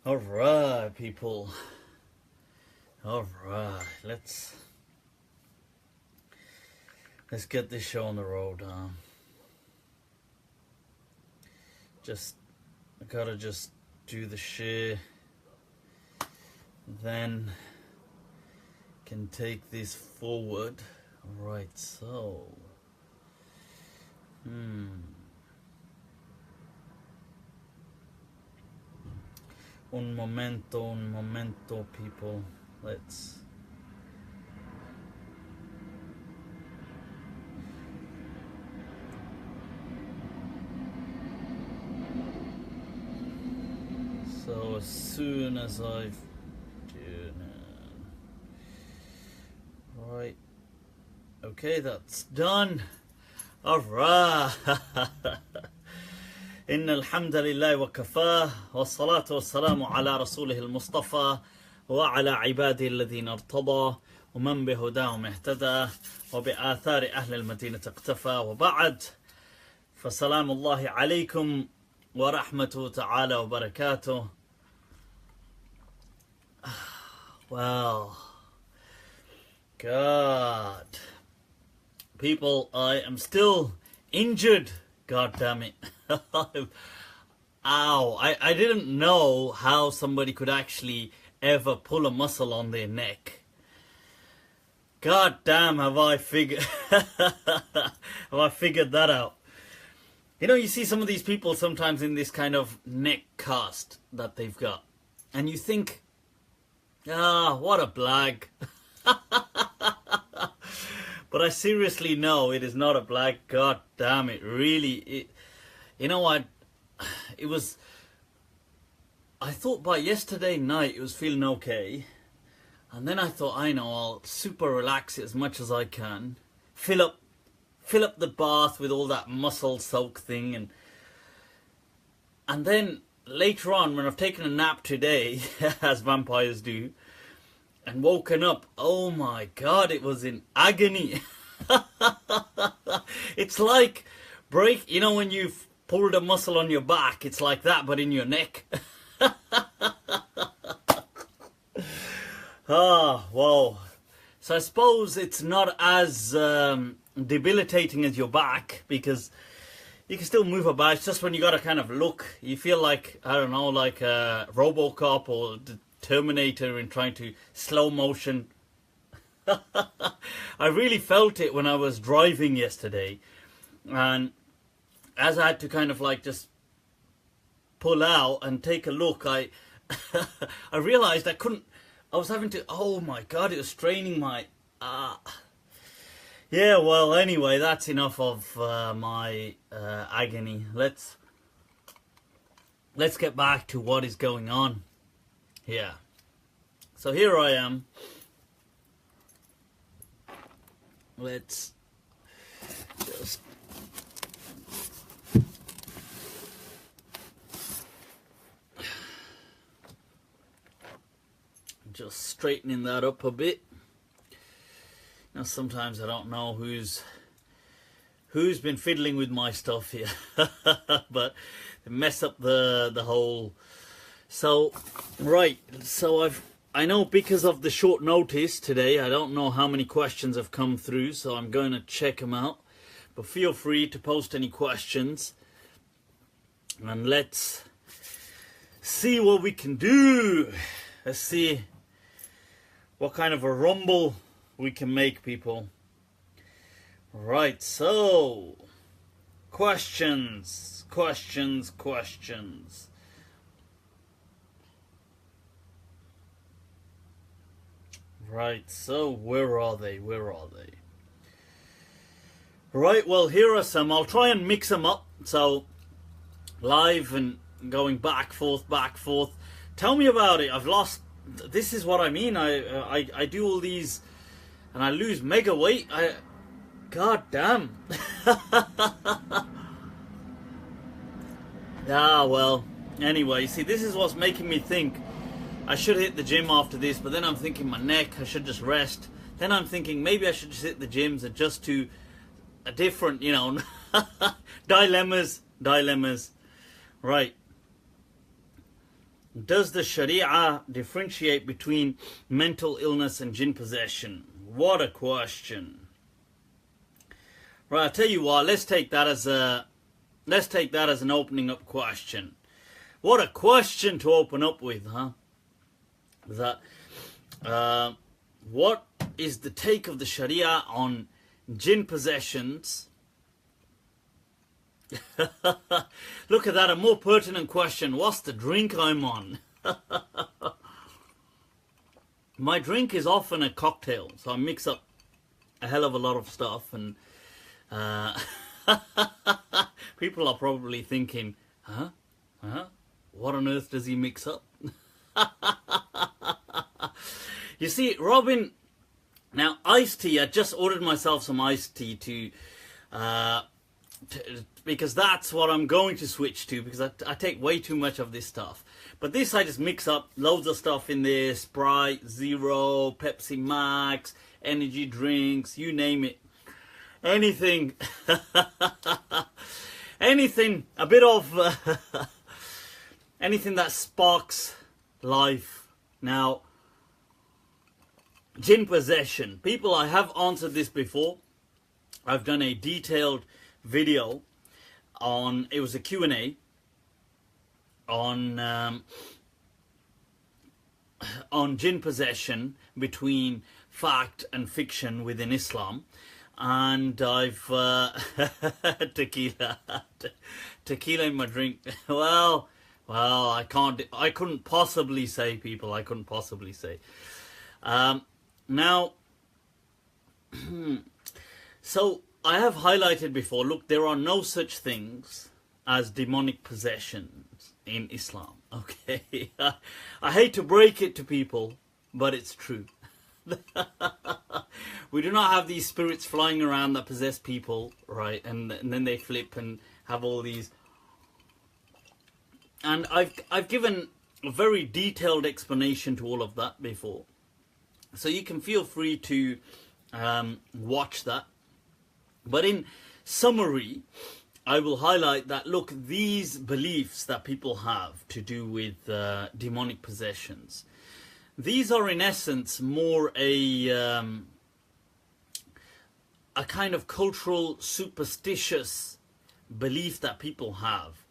Alright, people. Alright, let's get this show on the road. I gotta just do the share, then can take this forward. Right, so un momento, people. Let's so as soon as I've right, okay, that's done. All right. إن الحمد لله وكفاه والصلاة والسلام على رسوله المصطفى وعلى عباده الذين ارتضى ومن بهداهم اهتدى وبآثار أهل المدينة اقتفى وبعد فسلام الله عليكم ورحمته تعالى وبركاته. Well, God, people, I am still injured. God damn it. Ow, I didn't know how somebody could actually ever pull a muscle on their neck. God damn, have I figured that out. You know, you see some of these people sometimes in this kind of neck cast that they've got, and you think, what a blag. But I seriously know it is not a blag. God damn it, really. You know what? I thought by yesterday night it was feeling okay. And then I thought, I know, I'll super relax it as much as I can. Fill up the bath with all that muscle soak thing. And then later on, when I've taken a nap today, as vampires do, and woken up, oh my God, it was in agony. It's like you know, when you've pulled a muscle on your back, it's like that, but in your neck. Whoa. So I suppose it's not as debilitating as your back, because you can still move about. It's just when you got to kind of look, you feel like, I don't know, like a Robocop or the Terminator in trying to slow motion. I really felt it when I was driving yesterday, and as I had to kind of like just pull out and take a look, I realized I was having to, oh my God, it was straining my yeah, well, anyway, that's enough of my agony. Let's get back to what is going on here. So here I am. Let's just straightening that up a bit. Now sometimes I don't know who's been fiddling with my stuff here, but they mess up the whole. So right, so I know because of the short notice today, I don't know how many questions have come through, so I'm going to check them out. But feel free to post any questions, and let's see what we can do. Let's see what kind of a rumble we can make, people. Right, so questions. Right, so where are they? Right, well, here are some. I'll try and mix them up. So, live and going back, forth. Tell me about it. I've lost. This is what I mean. I do all these, and I lose mega weight. God damn. Well. Anyway, see, this is what's making me think I should hit the gym after this, but then I'm thinking my neck, I should just rest. Then I'm thinking maybe I should just hit the gyms, adjust to a different, you know, dilemmas. Right. does the Sharia differentiate between mental illness and jinn possession? What a question. Right, I'll tell you what, let's take that as an opening up question. What a question to open up with, huh? What is the take of the Sharia on jinn possessions? Look at that, a more pertinent question. What's the drink I'm on? My drink is often a cocktail, so I mix up a hell of a lot of stuff, and people are probably thinking, huh? What on earth does he mix up? You see, Robin, now iced tea, I just ordered myself some iced tea because that's what I'm going to switch to, because I take way too much of this stuff. But this I just mix up loads of stuff in there, Sprite, Zero, Pepsi Max, energy drinks, you name it. Anything, anything, a bit of, anything that sparks life. Now, jinn possession. People, I have answered this before. I've done a detailed video on, it was a Q&A on jinn possession between fact and fiction within Islam. And I've tequila in my drink. Well, I couldn't possibly say, people. I couldn't possibly say. Now, so I have highlighted before. Look, there are no such things as demonic possessions in Islam. Okay, I hate to break it to people, but it's true. We do not have these spirits flying around that possess people, right? And then they flip and have all these. And I've given a very detailed explanation to all of that before, so you can feel free to watch that. But in summary, I will highlight that, look, these beliefs that people have to do with demonic possessions, these are in essence more a kind of cultural superstitious belief that people have.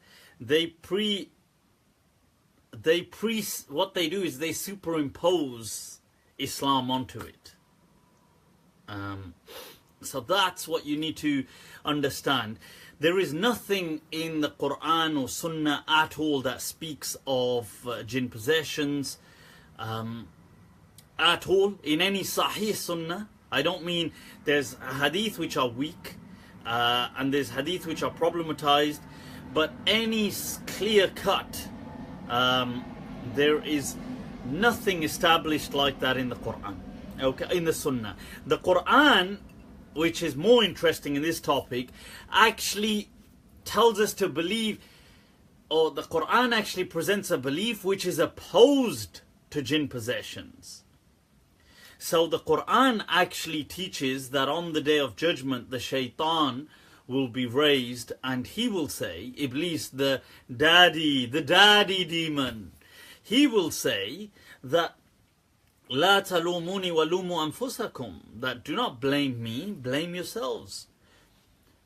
What they do is they superimpose Islam onto it. So that's what you need to understand. There is nothing in the Quran or Sunnah at all that speaks of jinn possessions at all in any Sahih Sunnah. I don't mean there's hadith which are weak and there's hadith which are problematized, but any clear cut, there is nothing established like that in the Quran, okay, in the Sunnah. The Quran, which is more interesting in this topic, actually tells us to believe, or the Quran actually presents a belief which is opposed to jinn possessions. So the Quran actually teaches that on the Day of Judgment, the shaitan will be raised and he will say, Iblis, the daddy demon, he will say that La talumuni walumu anfusakum, that do not blame me, blame yourselves.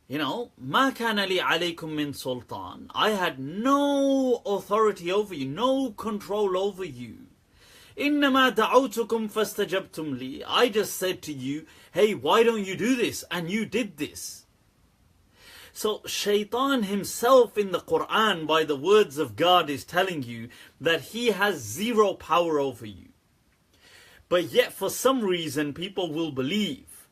You know, ma kana li alaykum min sultan, I had no authority over you, no control over you. Innama da'awtukum fastajabtum li, I just said to you, hey, why don't you do this? And you did this. So shaitan himself in the Quran, by the words of God, is telling you that he has zero power over you. But yet for some reason people will believe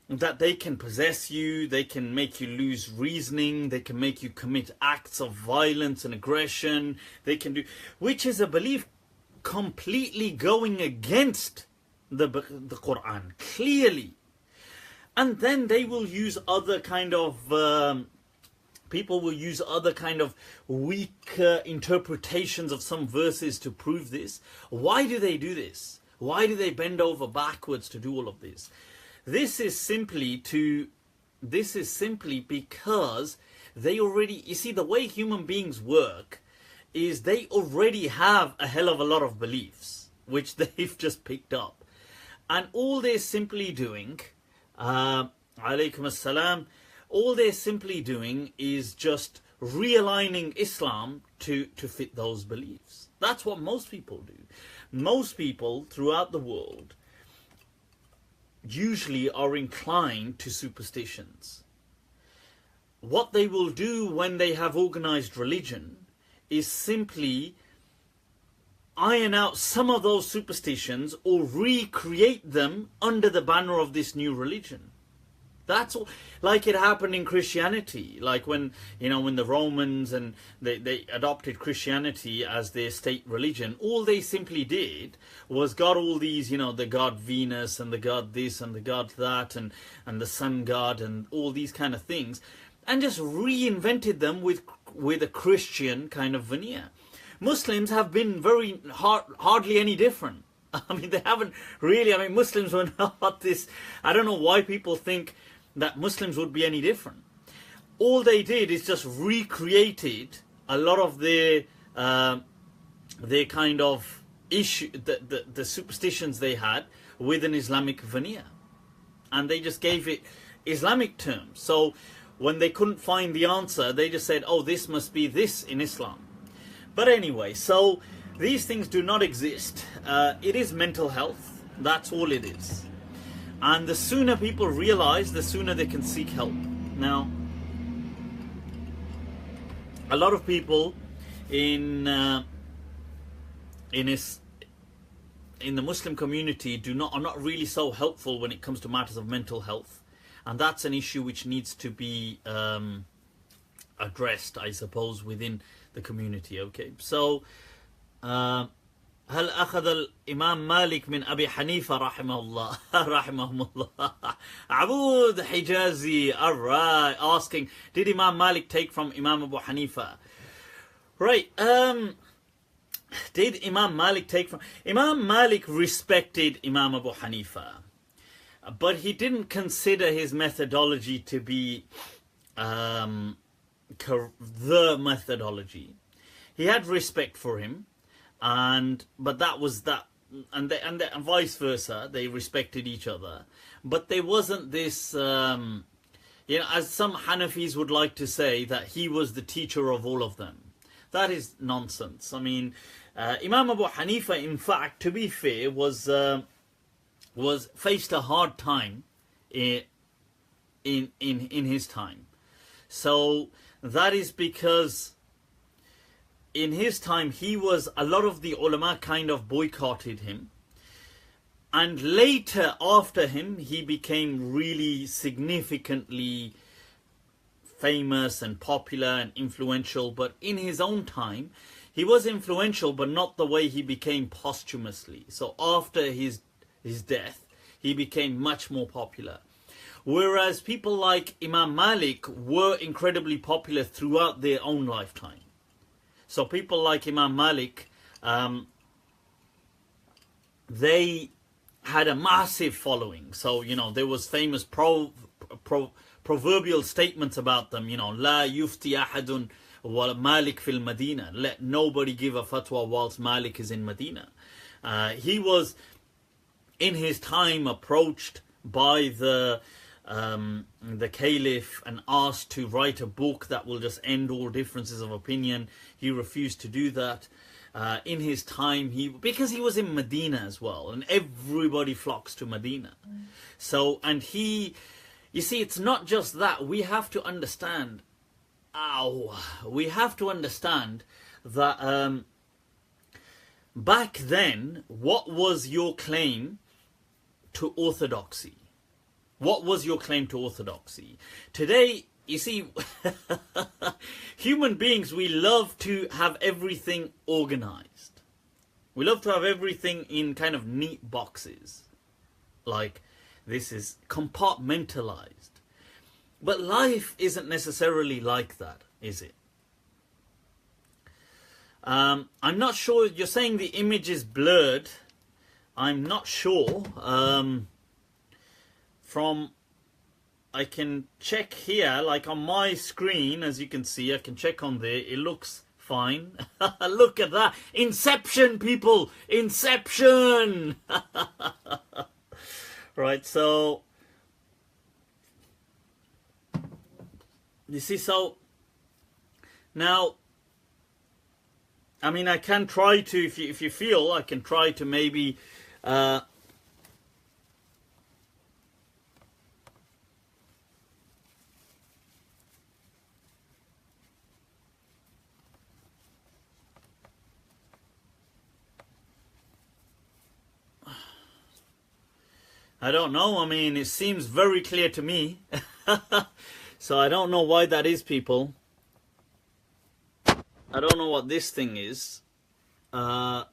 that they can possess you, they can make you lose reasoning, they can make you commit acts of violence and aggression, they can do, which is a belief completely going against the Quran, clearly. And then they will use other kind of, people will use other kind of weak interpretations of some verses to prove this. Why do they do this? Why do they bend over backwards to do all of this? This is simply because they already, you see, the way human beings work is they already have a hell of a lot of beliefs, which they've just picked up. And all they're simply doing, alaykum assalam, all they're simply doing is just realigning Islam to fit those beliefs. That's what most people do. Most people throughout the world usually are inclined to superstitions. What they will do when they have organized religion is simply iron out some of those superstitions or recreate them under the banner of this new religion. That's all, like it happened in Christianity, like when, you know, when the Romans and they adopted Christianity as their state religion. All they simply did was got all these, you know, the god Venus and the god this and the god that and the sun god and all these kind of things, and just reinvented them with a Christian kind of veneer. Muslims have been hardly any different. I mean, they haven't really. I mean, Muslims were not this. I don't know why people think that Muslims would be any different. All they did is just recreated a lot of their kind of issue, the superstitions they had with an Islamic veneer, and they just gave it Islamic terms. So when they couldn't find the answer, they just said, "Oh, this must be this in Islam." But anyway, so these things do not exist. It is mental health. That's all it is. And the sooner people realize, the sooner they can seek help. Now, a lot of people in the Muslim community are not really so helpful when it comes to matters of mental health, and that's an issue which needs to be addressed, I suppose, within the community. Okay, so هل أخذ الإمام مالك من أبي حنيفة رحمه الله رحمه الله Abood Hijazi, alright, asking, did Imam Malik take from Imam Abu Hanifah? Right, did Imam Malik take from... Imam Malik respected Imam Abu Hanifah, but he didn't consider his methodology to be the methodology. He had respect for him, but that was that, and vice versa. They respected each other, but there wasn't this, you know, as some Hanafis would like to say, that he was the teacher of all of them. That is nonsense. I mean, Imam Abu Hanifah, in fact, to be fair, was faced a hard time in his time. So that is because in his time, a lot of the ulama kind of boycotted him. And later, after him, he became really significantly famous and popular and influential. But in his own time, he was influential, but not the way he became posthumously. So after his death, he became much more popular. Whereas people like Imam Malik were incredibly popular throughout their own lifetime. So people like Imam Malik, they had a massive following. So, you know, there was famous proverbial statements about them, you know, La yufti ahadun wa Malik fil Medina. Let nobody give a fatwa whilst Malik is in Medina. He was, in his time, approached by the caliph and asked to write a book that will just end all differences of opinion. He refused to do that. In his time, because he was in Medina as well, and everybody flocks to Medina. So, and you see, it's not just that. We have to understand, we have to understand that back then, what was your claim to orthodoxy? What was your claim to orthodoxy? Today, you see, human beings, we love to have everything organized. We love to have everything in kind of neat boxes. Like, this is compartmentalized. But life isn't necessarily like that, is it? I'm not sure. You're saying the image is blurred. I'm not sure. I can check here, like on my screen, as you can see, I can check on there. It looks fine. Look at that. Inception, people. Inception. Right, so you see, so now, I mean, I can try to, if you feel, I can try to maybe I don't know. I mean, it seems very clear to me. So I don't know why that is, people. I don't know what this thing is. Nope.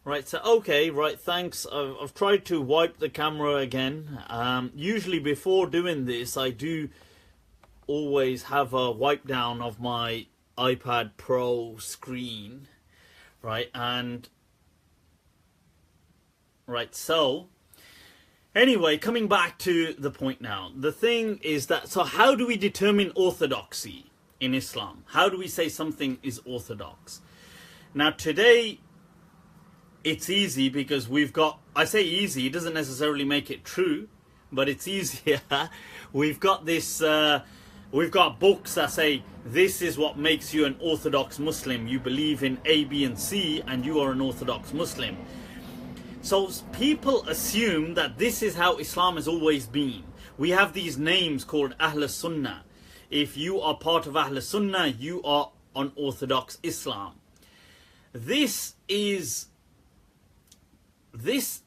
Right, so, okay, right, thanks. I've tried to wipe the camera again. Usually before doing this, I do always have a wipe down of my iPad Pro screen, right? And right, so anyway, coming back to the point now, the thing is that, so how do we determine orthodoxy in Islam? How do we say something is orthodox? Now today it's easy because we've got, I say easy, it doesn't necessarily make it true, but it's easier. We've got this we've got books that say this is what makes you an Orthodox Muslim. You believe in A, B and C and you are an Orthodox Muslim. So people assume that this is how Islam has always been. We have these names called Ahl Sunnah. If you are part of Ahl Sunnah, you are on Orthodox Islam. This,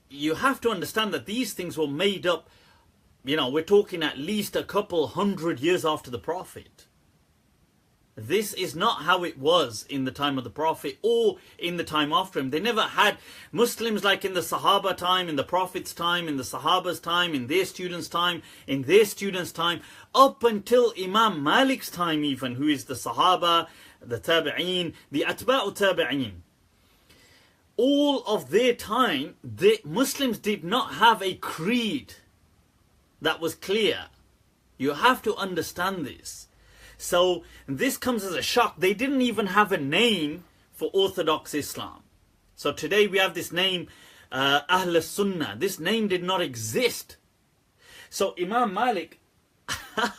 you have to understand that these things were made up, you know, we're talking at least a couple hundred years after the Prophet. This is not how it was in the time of the Prophet or in the time after him. They never had Muslims like in the Sahaba time, in the Prophet's time, in the Sahaba's time, in their students' time, in their students' time, up until Imam Malik's time even, who is the Sahaba, the Tabi'een, the Atba'u Tabi'een. All of their time, the Muslims did not have a creed that was clear. You have to understand this. So this comes as a shock. They didn't even have a name for Orthodox Islam. So today we have this name, Ahl Sunnah. This name did not exist. So Imam Malik,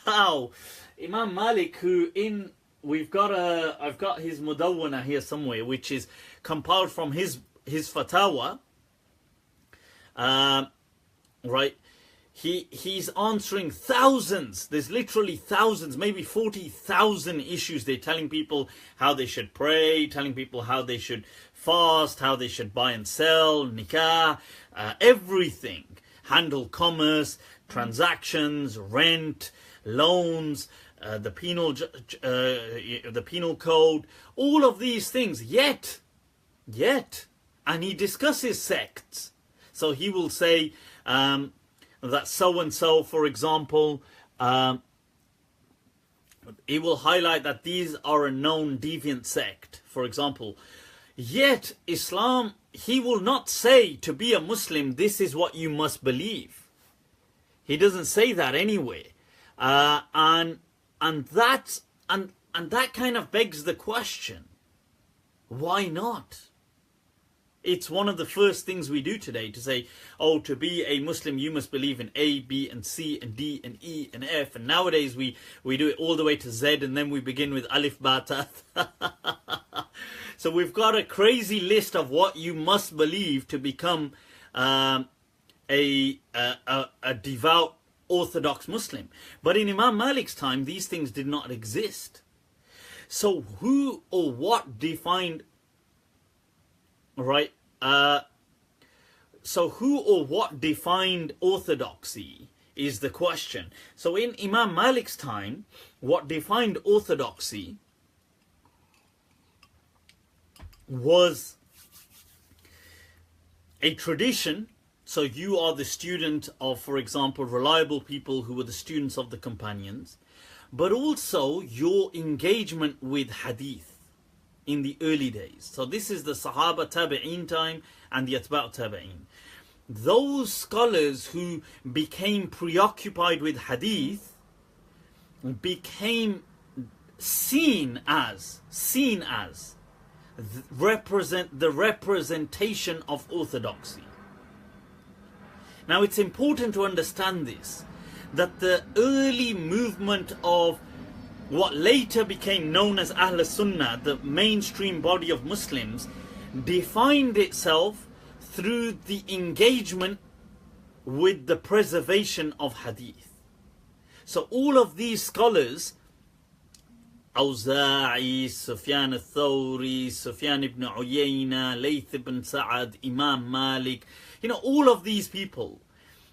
Imam Malik, who I've got his Mudawwana here somewhere, which is compiled from his fatwa, right? He's answering thousands, there's literally thousands, maybe 40,000 issues. They're telling people how they should pray, telling people how they should fast, how they should buy and sell, nikah, everything. Handle commerce, transactions, rent, loans, the penal code, all of these things. Yet, and he discusses sects. So he will say, that so-and-so, for example, he will highlight that these are a known deviant sect, for example. Yet Islam, he will not say to be a Muslim, this is what you must believe. He doesn't say that anyway. And that kind of begs the question, why not? It's one of the first things we do today, to say, oh, to be a Muslim, you must believe in A, B, and C, and D, and E, and F. And nowadays we do it all the way to Z, and then we begin with Alif, Ba, Ta. So we've got a crazy list of what you must believe to become a devout Orthodox Muslim. But in Imam Malik's time, these things did not exist. So who or what defined... Right, so who or what defined orthodoxy is the question. So in Imam Malik's time, what defined orthodoxy was a tradition. So you are the student of, for example, reliable people who were the students of the companions, but also your engagement with hadith in the early days. So this is the Sahaba Tabi'een time and the Atba' Tabi'een. those scholars who became preoccupied with hadith became seen as the representation of orthodoxy. Now it's important to understand this, that the early movement of what later became known as Ahl Sunnah, the mainstream body of Muslims, defined itself through the engagement with the preservation of hadith. So all of these scholars, Awza'i, Sufyan al-Thawri, Sufyan ibn Uyayna, Layth ibn Sa'ad, Imam Malik, all of these people,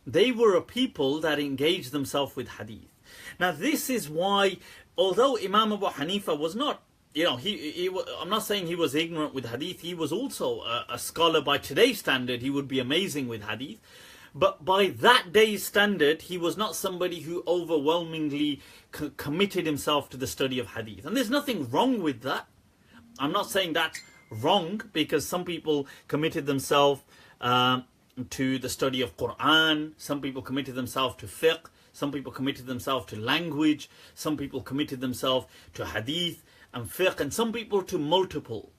they were a people that engaged themselves with hadith. Now this is why, although Imam Abu Hanifah was not, I'm not saying he was ignorant with hadith, he was also a scholar by today's standard, he would be amazing with hadith. But by that day's standard, he was not somebody who overwhelmingly committed himself to the study of hadith. And there's nothing wrong with that. I'm not saying that's wrong, because some people committed themselves to the study of Quran, some people committed themselves to fiqh, some people committed themselves to language, some people committed themselves to hadith and fiqh, and some people to multiple.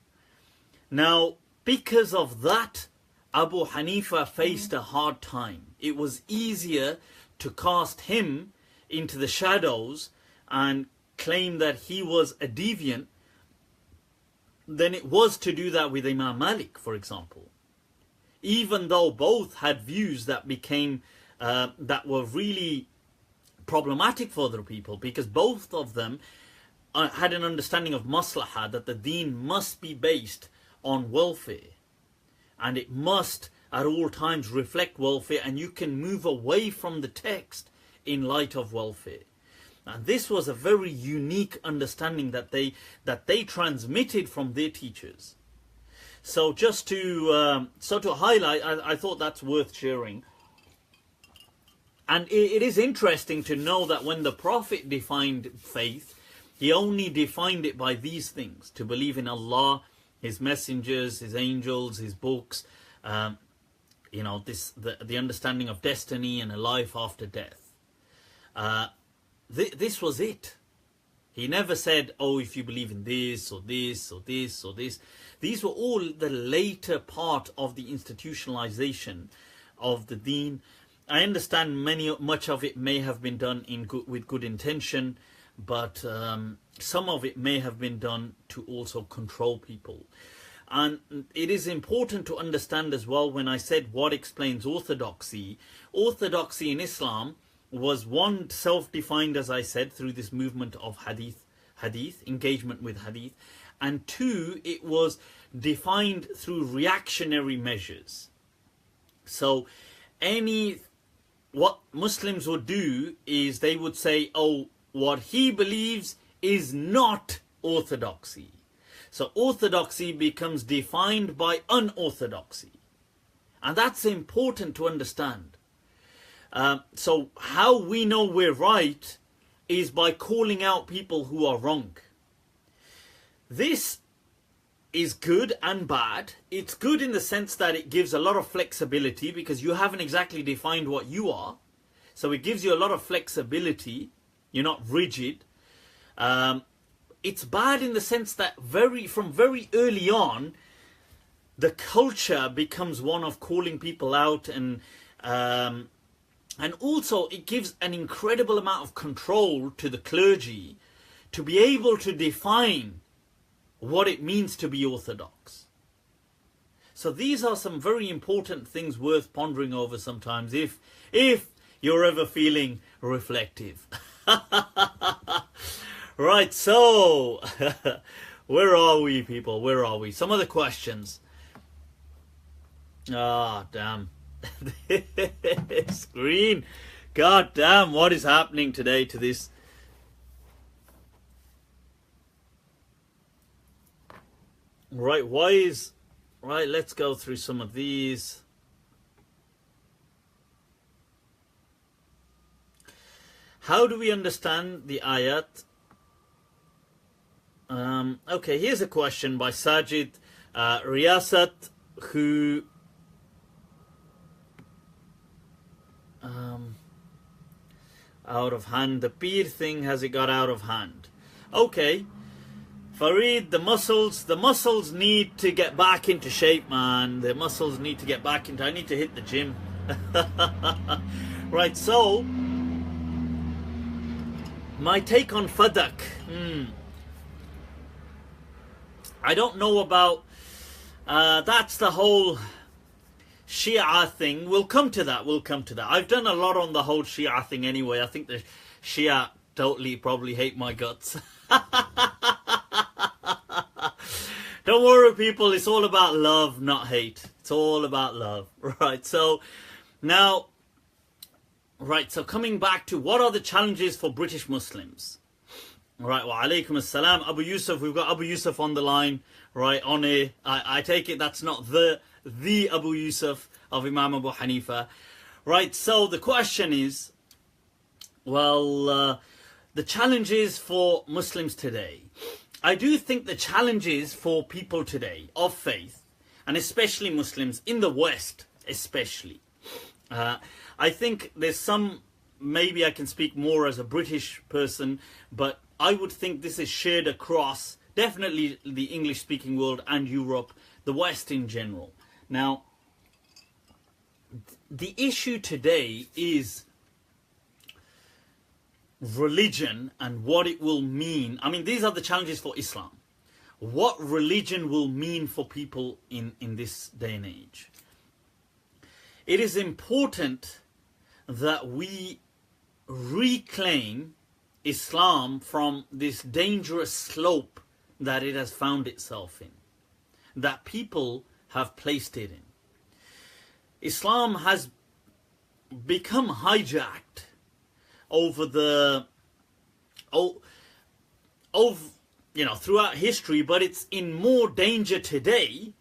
Now, because of that, Abu Hanifa faced a hard time. It was easier to cast him into the shadows and claim that he was a deviant than it was to do that with Imam Malik, for example. Even though both had views that became, that were really problematic for other people, because both of them had an understanding of maslahah, that the deen must be based on welfare. And it must at all times reflect welfare, and you can move away from the text in light of welfare. And this was a very unique understanding that they transmitted from their teachers. So just to highlight, I thought that's worth sharing. And it is interesting to know that when the Prophet defined faith, he only defined it by these things: to believe in Allah, His messengers, His angels, His books, the understanding of destiny and a life after death. This was it. He never said, oh, if you believe in this or this or this or this. These were all the later part of the institutionalization of the deen. I understand much of it may have been done with good intention, but some of it may have been done to also control people. And it is important to understand as well, when I said what explains orthodoxy, orthodoxy in Islam was, one, self-defined, as I said, through this movement of hadith, engagement with hadith, and two, it was defined through reactionary measures. So what Muslims would do is they would say, oh, what he believes is not orthodoxy. So orthodoxy becomes defined by unorthodoxy. And that's important to understand. So how we know we're right is by calling out people who are wrong. This is good and bad. It's good in the sense that it gives a lot of flexibility, because you haven't exactly defined what you are. So it gives you a lot of flexibility. You're not rigid. It's bad in the sense that from very early on, the culture becomes one of calling people out, and also it gives an incredible amount of control to the clergy to be able to define what it means to be orthodox. So these are some very important things worth pondering over sometimes, if you're ever feeling reflective. Right, so where are we, people? Where are we? Some of the questions. Ah, damn. Screen. God damn, what is happening today to this? Right, right, let's go through some of these. How do we understand the ayat? Okay, here's a question by Sajid Riyasat, who out of hand. The Pir thing, has it got out of hand? Okay, Farid, the muscles need to get back into shape, man. The muscles need to get back into, I need to hit the gym. Right, so my take on Fadak. I don't know about, that's the whole Shia thing. We'll come to that. I've done a lot on the whole Shia thing anyway. I think the Shia totally probably hate my guts. Don't worry, people. It's all about love, not hate. It's all about love. Right, so now, so coming back to what are the challenges for British Muslims? Right, wa alaikum assalam. Abu Yusuf, we've got Abu Yusuf on the line, right, on here. I take it that's not the Abu Yusuf of Imam Abu Hanifah. Right, so the question is, well, the challenges for Muslims today. I do think the challenges for people today of faith, and especially Muslims in the West, especially, I think there's some, maybe I can speak more as a British person, but I would think this is shared across definitely the English-speaking world and Europe, the West in general. Now, the issue today is religion and what it will mean. I mean, these are the challenges for Islam. What religion will mean for people in this day and age. It is important that we reclaim Islam from this dangerous slope that it has found itself in, that people have placed it in. Islam has become hijacked over the, throughout history, but it's in more danger today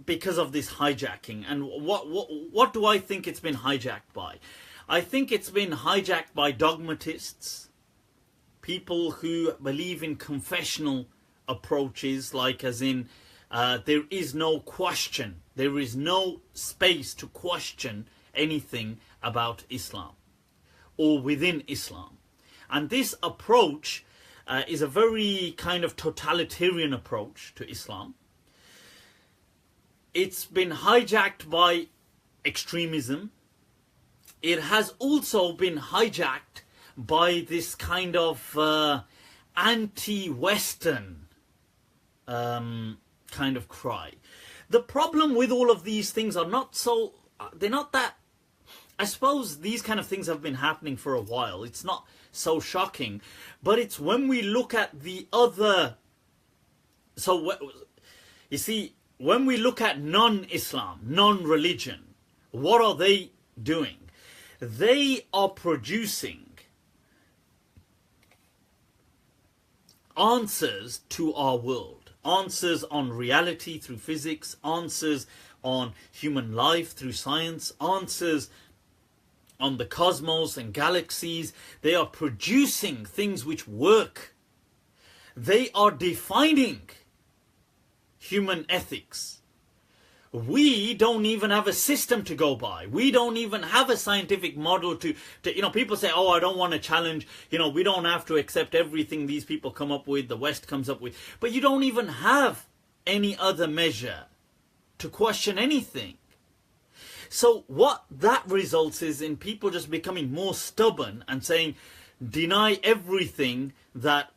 because of this hijacking. And what do I think it's been hijacked by? I think it's been hijacked by dogmatists, people who believe in confessional approaches, like as in there is no question, there is no space to question anything about Islam or within Islam. And this approach is a very kind of totalitarian approach to Islam. It's been hijacked by extremism. It has also been hijacked by this kind of anti-Western kind of cry. The problem with all of these things are they're not that, I suppose these kind of things have been happening for a while. It's not so shocking. But it's when we look at the other, you see, when we look at non-Islam, non-religion, what are they doing? They are producing answers to our world. Answers on reality through physics. Answers on human life through science. Answers on the cosmos and galaxies. They are producing things which work. They are defining human ethics. We don't even have a system to go by. We don't even have a scientific model to people say, oh, I don't want to challenge, we don't have to accept everything these people come up with, the West comes up with. But you don't even have any other measure to question anything. So what that results is in people just becoming more stubborn and saying, deny everything that,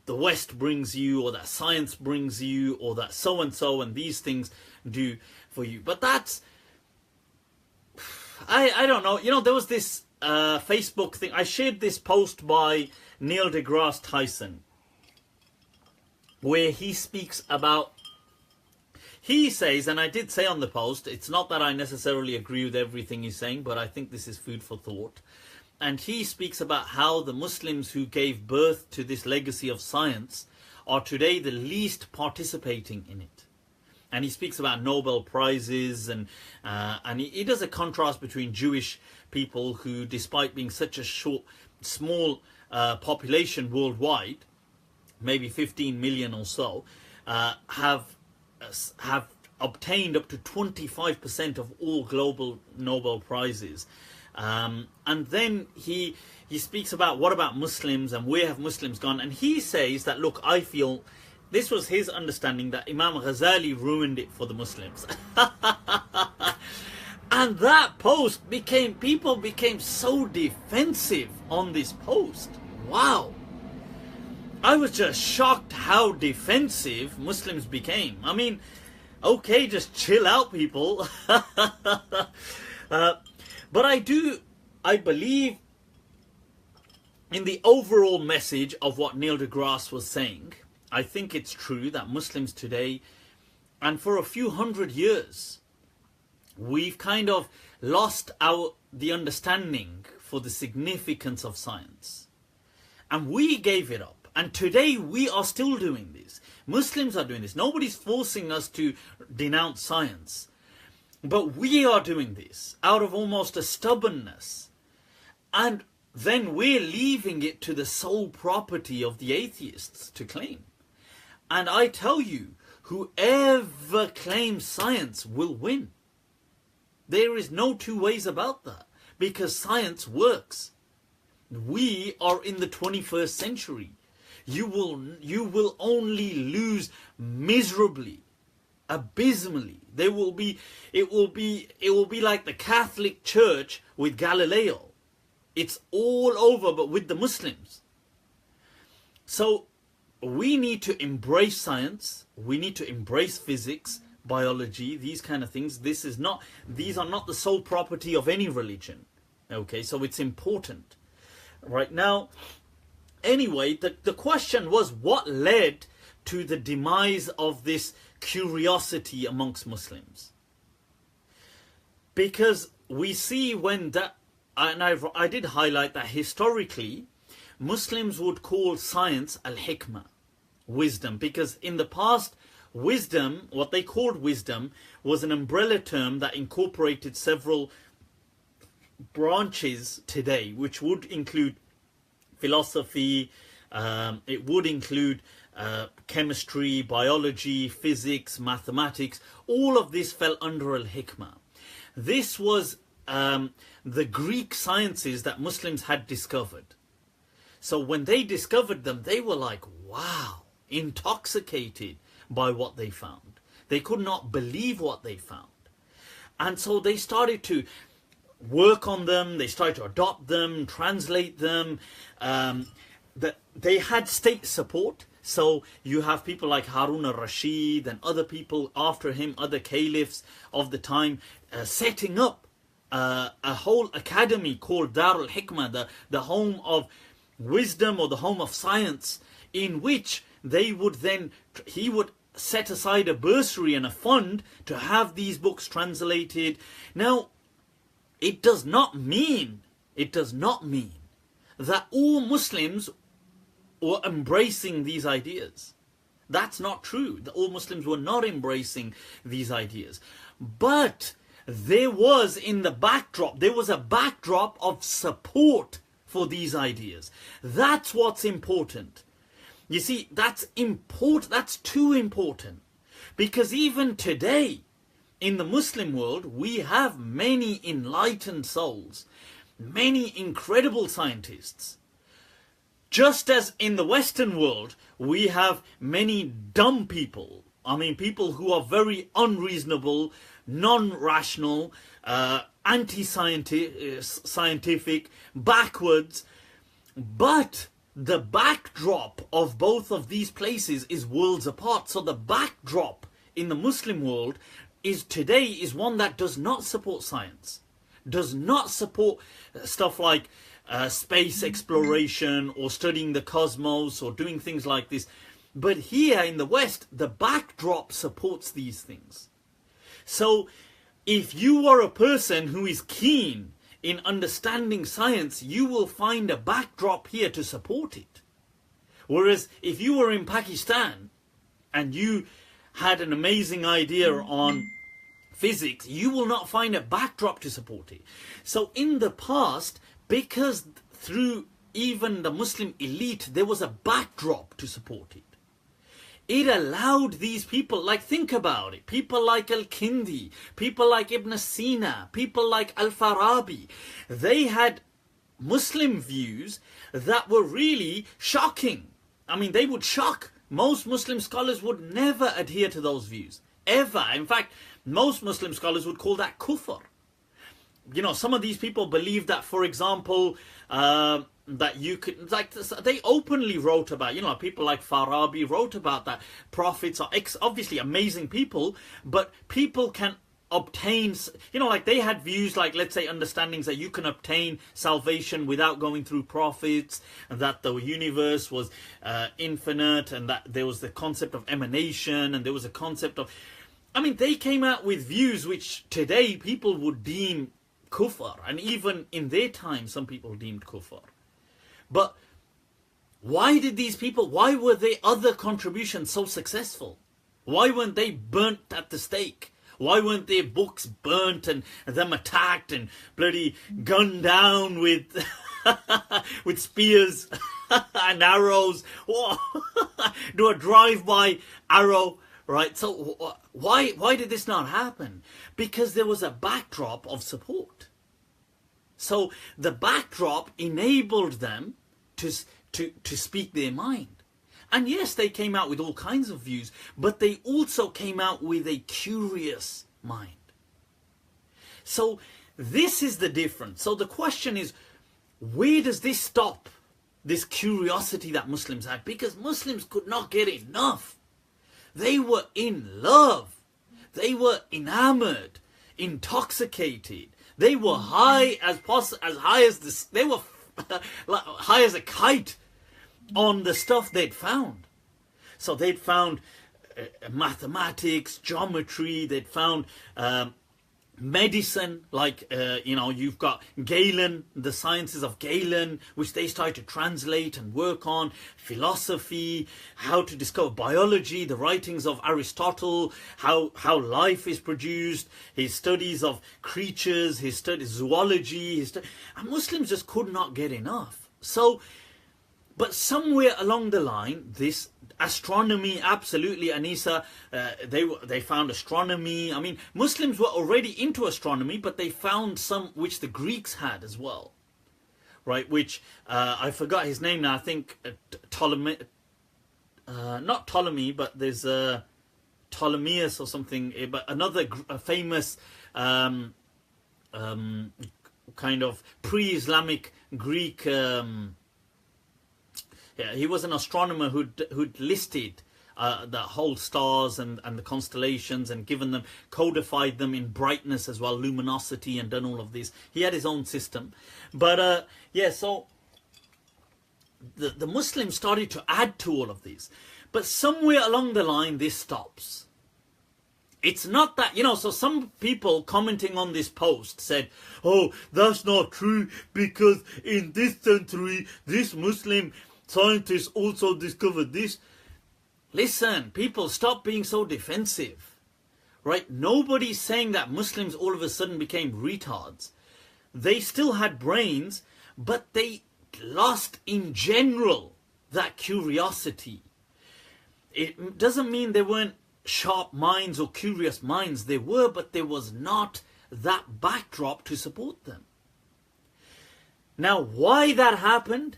the West brings you, or that science brings you, or that so-and-so and these things do for you. But that's, I don't know. There was this Facebook thing. I shared this post by Neil deGrasse Tyson, where he speaks about, he says, and I did say on the post, it's not that I necessarily agree with everything he's saying, but I think this is food for thought. And he speaks about how the Muslims who gave birth to this legacy of science are today the least participating in it. And he speaks about Nobel Prizes, and he does a contrast between Jewish people who, despite being such a small population worldwide, maybe 15 million or so, have obtained up to 25% of all global Nobel Prizes. And then he speaks about what about Muslims and where have Muslims gone, and he says that, look, I feel this was his understanding that Imam Ghazali ruined it for the Muslims. And that post people became so defensive on this post. Wow. I was just shocked how defensive Muslims became. I mean, okay, just chill out, people. But I believe in the overall message of what Neil deGrasse was saying. I think it's true that Muslims today, and for a few hundred years, we've kind of lost the understanding for the significance of science. And we gave it up. And today we are still doing this. Muslims are doing this. Nobody's forcing us to denounce science. But we are doing this out of almost a stubbornness. And then we're leaving it to the sole property of the atheists to claim. And I tell you, whoever claims science will win. There is no two ways about that, because science works. We are in the 21st century. You will only lose miserably, abysmally. It will be like the Catholic Church with Galileo. It's all over, but with the Muslims. So we need to embrace science. We need to embrace physics, biology, these kind of things. These are not the sole property of any religion. Okay, so it's important. Right now, anyway, the question was, what led to the demise of this curiosity amongst Muslims? Because we see when that, and I did highlight that historically, Muslims would call science al-hikmah, wisdom, because in the past, wisdom, what they called wisdom, was an umbrella term that incorporated several branches today, which would include philosophy, it would include chemistry, biology, physics, mathematics. All of this fell under al-hikmah. This was the Greek sciences that Muslims had discovered. So when they discovered them, they were like, wow, intoxicated by what they found. They could not believe what they found. And so they started to work on them, they started to adopt them, translate them. They had state support. So you have people like Harun al-Rashid and other people after him, other caliphs of the time, setting up a whole academy called Dar al-Hikmah, the home of wisdom or the home of science, in which he would set aside a bursary and a fund to have these books translated. Now, it does not mean that all Muslims were embracing these ideas. That's not true. All Muslims were not embracing these ideas. But there was a backdrop of support for these ideas. That's what's important. You see, that's important. That's too important. Because even today, in the Muslim world, we have many enlightened souls, many incredible scientists. Just as in the Western world, we have many dumb people. I mean, people who are very unreasonable, non-rational, anti-scientific, backwards. But the backdrop of both of these places is worlds apart. So the backdrop in the Muslim world today is one that does not support science, does not support stuff like space exploration or studying the cosmos or doing things like this. But here in the West, the backdrop supports these things. So if you are a person who is keen in understanding science, you will find a backdrop here to support it. Whereas if you were in Pakistan and you had an amazing idea on physics, you will not find a backdrop to support it. So in the past, because through even the Muslim elite, there was a backdrop to support it. it allowed these people, like, think about it, people like Al-Kindi, people like Ibn Sina, people like Al-Farabi, they had Muslim views that were really shocking. I mean, they would shock. Most Muslim scholars would never adhere to those views, ever. In fact, most Muslim scholars would call that kufr. You know, some of these people believe that, for example, that you could, like, they openly wrote about, you know, people like Farabi wrote about that prophets are obviously amazing people, but people can obtain, you know, like they had views like, let's say, understandings that you can obtain salvation without going through prophets, and that the universe was infinite, and that there was the concept of emanation, and there was a concept of, I mean, they came out with views which today people would deem kufr, and even in their time some people deemed kufr. But why did these people, why were their other contributions so successful? Why weren't they burnt at the stake? Why weren't their books burnt and them attacked and bloody gunned down with with spears and arrows? Do a drive-by arrow, right? So why did this not happen? Because there was a backdrop of support. So the backdrop enabled them to speak their mind. And yes, they came out with all kinds of views, but they also came out with a curious mind. So this is the difference. So the question is, where does this stop? This curiosity that Muslims had? Because Muslims could not get enough. They were in love. They were enamored, intoxicated. They were high as high as this. They were high as a kite on the stuff they'd found. So they'd found mathematics, geometry. They'd found medicine, like you know, you've got Galen, the sciences of Galen, which they started to translate and work on. Philosophy, how to discover biology, the writings of Aristotle, how life is produced, his studies of creatures, his studies zoology, and Muslims just could not get enough. So, but somewhere along the line, this astronomy, absolutely, Anisa, they found astronomy. I mean, Muslims were already into astronomy, but they found some which the Greeks had as well, right? Which I forgot his name now. I think Ptolemy, not Ptolemy, but there's Ptolemaeus or something. But another famous kind of pre-Islamic Greek. Yeah, he was an astronomer who'd listed the whole stars and the constellations and given them, codified them in brightness as well, luminosity, and done all of this. He had his own system. But yeah, so the Muslims started to add to all of this. But somewhere along the line, this stops. It's not that, you know, so some people commenting on this post said, oh, that's not true, because in this century, this Muslim scientists also discovered this. Listen, people, stop being so defensive, right? Nobody's saying that Muslims all of a sudden became retards. They still had brains, but they lost in general that curiosity. It doesn't mean there weren't sharp minds or curious minds. There were, but there was not that backdrop to support them. Now, why that happened?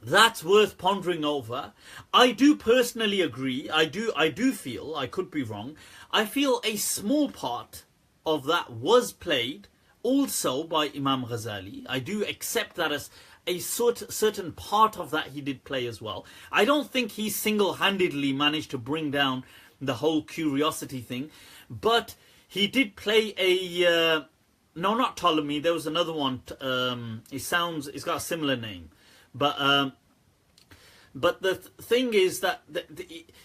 That's worth pondering over. I do personally agree. I do feel, I could be wrong, I feel a small part of that was played also by Imam Ghazali. I do accept that as a certain part of that he did play as well. I don't think he single-handedly managed to bring down the whole curiosity thing, but he did play a... no, not Ptolemy, there was another one. It's got a similar name. But the thing is that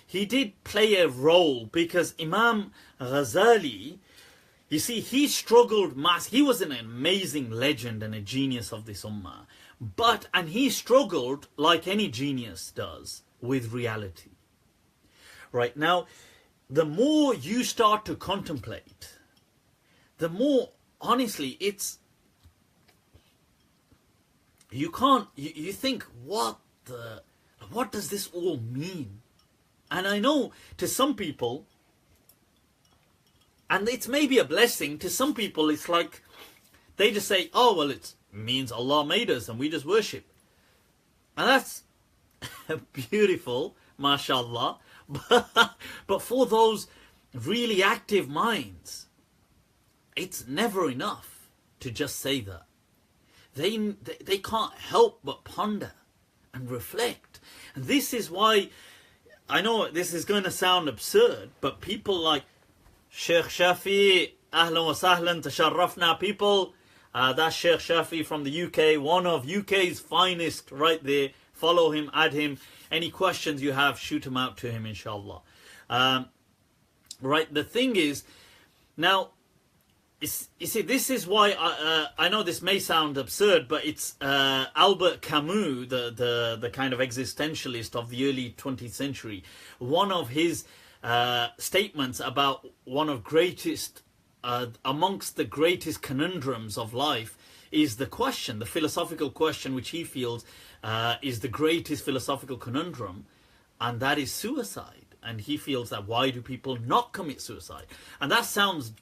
he did play a role, because Imam Ghazali, you see, he struggled he was an amazing legend and a genius of this ummah. And he struggled, like any genius does, with reality. Right, now, the more you start to contemplate, the more, honestly, it's... You think, what does this all mean? And I know to some people, and it's maybe a blessing, to some people it's like, they just say, oh, well, it means Allah made us and we just worship. And that's beautiful, mashallah. But for those really active minds, it's never enough to just say that. They can't help but ponder and reflect. And this is why, I know this is going to sound absurd, but people like Sheikh Shafi, ahlan wa sahlan, tasharrafna people, that's Sheikh Shafi from the UK, one of UK's finest right there. Follow him, add him. Any questions you have, shoot them out to him, inshallah. Right, the thing is, now, you see, this is why I know this may sound absurd, but it's Albert Camus, the kind of existentialist of the early 20th century. One of his statements about one of greatest, amongst the greatest conundrums of life is the question, the philosophical question, which he feels is the greatest philosophical conundrum, and that is suicide. And he feels that why do people not commit suicide? And that sounds,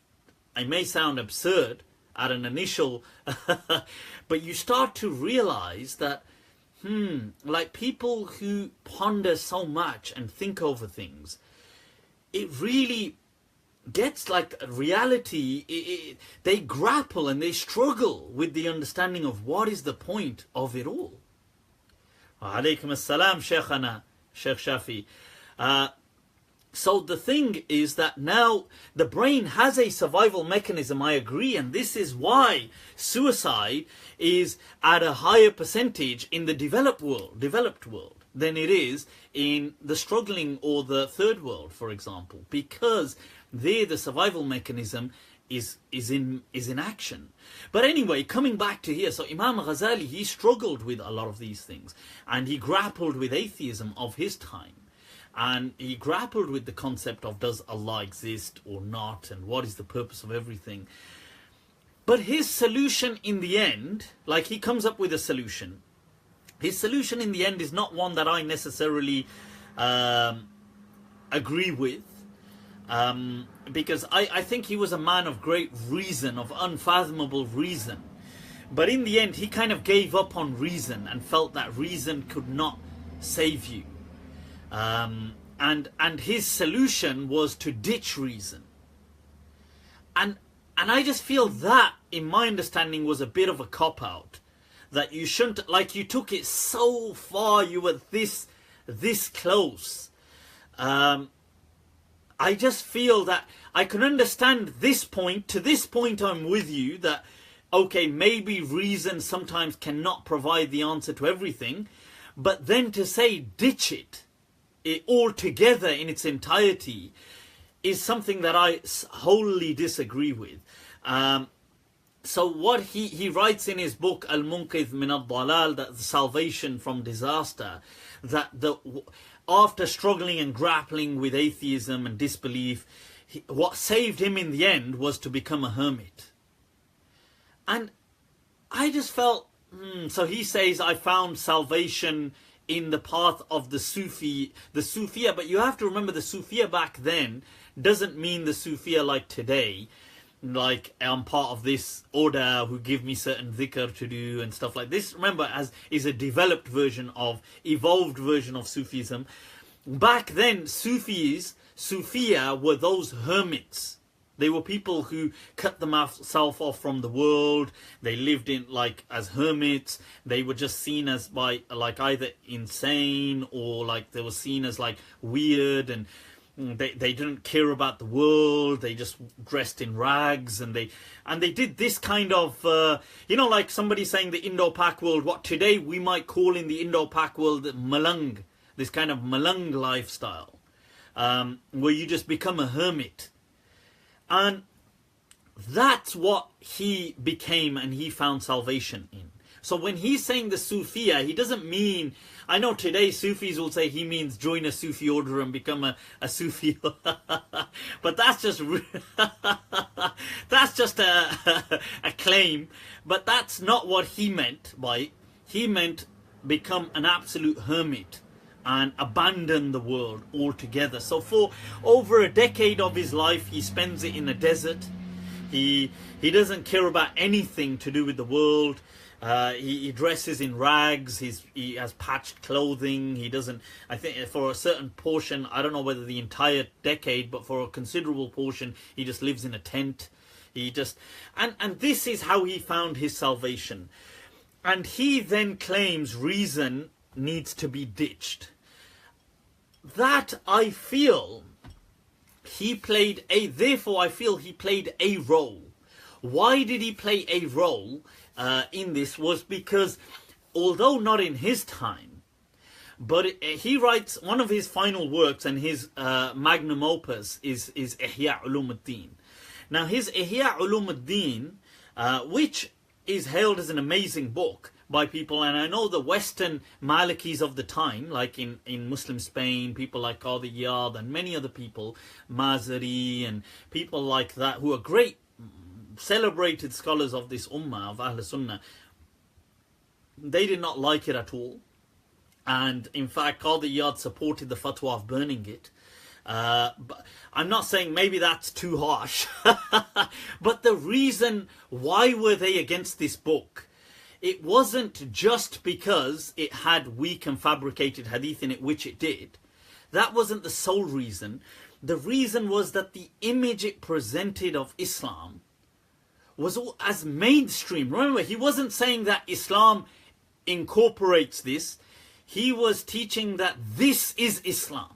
it may sound absurd at an initial, but you start to realize that, like people who ponder so much and think over things, it really gets like reality, they grapple and they struggle with the understanding of what is the point of it all. Wa alaykum as-salam, Shaykhana, Shaykh Shafi. So the thing is that now the brain has a survival mechanism, I agree, and this is why suicide is at a higher percentage in the developed world than it is in the struggling or the third world, for example, because there the survival mechanism is in action. But anyway, coming back to here, so Imam Ghazali, he struggled with a lot of these things, and he grappled with atheism of his time. And he grappled with the concept of does Allah exist or not, and what is the purpose of everything. But his solution in the end, like he comes up with a solution. His solution in the end is not one that I necessarily agree with. Because I think he was a man of great reason, of unfathomable reason. But in the end, he kind of gave up on reason and felt that reason could not save you. And his solution was to ditch reason. And I just feel that, in my understanding, was a bit of a cop-out. That you shouldn't, like you took it so far, you were this close. I just feel that I can understand this point. To this point, I'm with you that, okay, maybe reason sometimes cannot provide the answer to everything. But then to say ditch it altogether in its entirety is something that I wholly disagree with. So what he writes in his book Al-Munqidh min al-Dalal, that the salvation from disaster, that after struggling and grappling with atheism and disbelief, what saved him in the end was to become a hermit. And I just felt, so he says, I found salvation in the path of the Sufiya, but you have to remember the Sufiya back then doesn't mean the Sufiya like today, like I'm part of this order who give me certain dhikr to do and stuff like this. Remember, as is a developed version of, evolved version of Sufism. Back then, Sufiya were those hermits. They were people who cut themselves off from the world. They lived in like as hermits. They were just seen as by like either insane or like they were seen as like weird, and they didn't care about the world. They just dressed in rags, and they did this kind of you know, like somebody saying the Indo-Pak world, what today we might call in the Indo-Pak world malang, this kind of malang lifestyle, where you just become a hermit. And that's what he became, and he found salvation in. So when he's saying the Sufiya, he doesn't mean, I know today Sufis will say he means join a Sufi order and become a Sufi. But that's just that's just a claim. But that's not what he meant by it. He meant become an absolute hermit and abandon the world altogether. So for over a decade of his life, he spends it in a desert. He doesn't care about anything to do with the world. He dresses in rags. He has patched clothing. He doesn't, I think for a certain portion, I don't know whether the entire decade, but for a considerable portion, he just lives in a tent. He just, and this is how he found his salvation. And he then claims reason needs to be ditched. That I feel he played therefore I feel he played a role. Why did he play a role in this? Was because, although not in his time, but he writes one of his final works, and his magnum opus is Ihya Ulumuddin. Now his Ihya Ulumuddin, which is hailed as an amazing book by people, and I know the Western Malikis of the time, like in Muslim Spain, people like Qadi Iyad and many other people, Mazari and people like that, who are great celebrated scholars of this ummah of Ahl Sunnah, they did not like it at all. And in fact, Qadi Iyad supported the fatwa of burning it. But I'm not saying maybe that's too harsh, but the reason why were they against this book, it wasn't just because it had weak and fabricated hadith in it, which it did. That wasn't the sole reason. The reason was that the image it presented of Islam was all as mainstream. Remember, he wasn't saying that Islam incorporates this. He was teaching that this is Islam.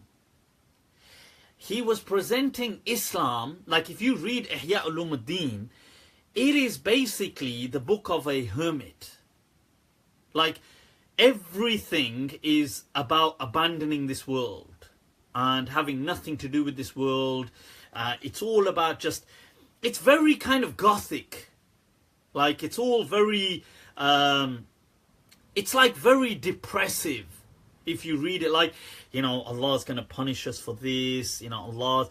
He was presenting Islam, like if you read Ihya Ulumuddin, it is basically the book of a hermit. Like, everything is about abandoning this world and having nothing to do with this world. It's all about just, it's very kind of gothic. Like, it's all very, it's like very depressive. If you read it, like, you know, Allah's going to punish us for this, you know, Allah,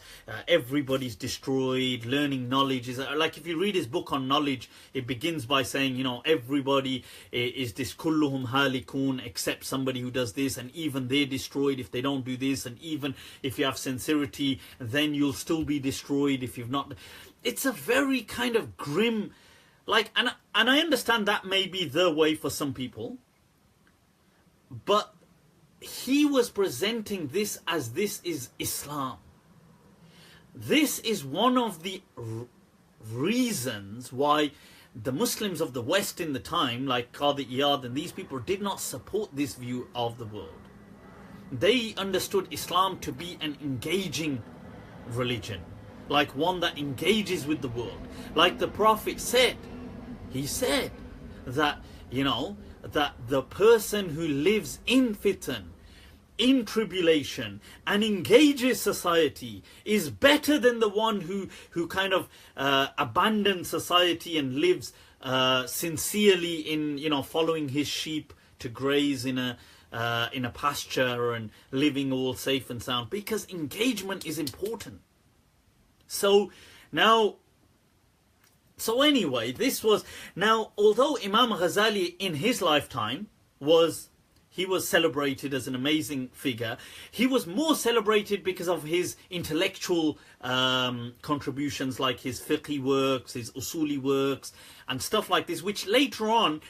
everybody's destroyed, learning knowledge is, like, if you read his book on knowledge, it begins by saying, you know, everybody is this, kulluhum halikun, except somebody who does this, and even they're destroyed if they don't do this, and even if you have sincerity, then you'll still be destroyed if you've not. It's a very kind of grim, like, and I understand that may be the way for some people, but he was presenting this as this is Islam. This is one of the reasons why the Muslims of the West in the time, like Qadi Iyad and these people, did not support this view of the world. They understood Islam to be an engaging religion, like one that engages with the world. Like the Prophet said, he said that, you know, that the person who lives in fitan, in tribulation, and engages society is better than the one who kind of abandons society and lives sincerely in, you know, following his sheep to graze in a pasture and living all safe and sound, because engagement is important. So now, so anyway, this was, now although Imam Ghazali in his lifetime was celebrated as an amazing figure, he was more celebrated because of his intellectual contributions, like his fiqh works, his usuli works and stuff like this, which later on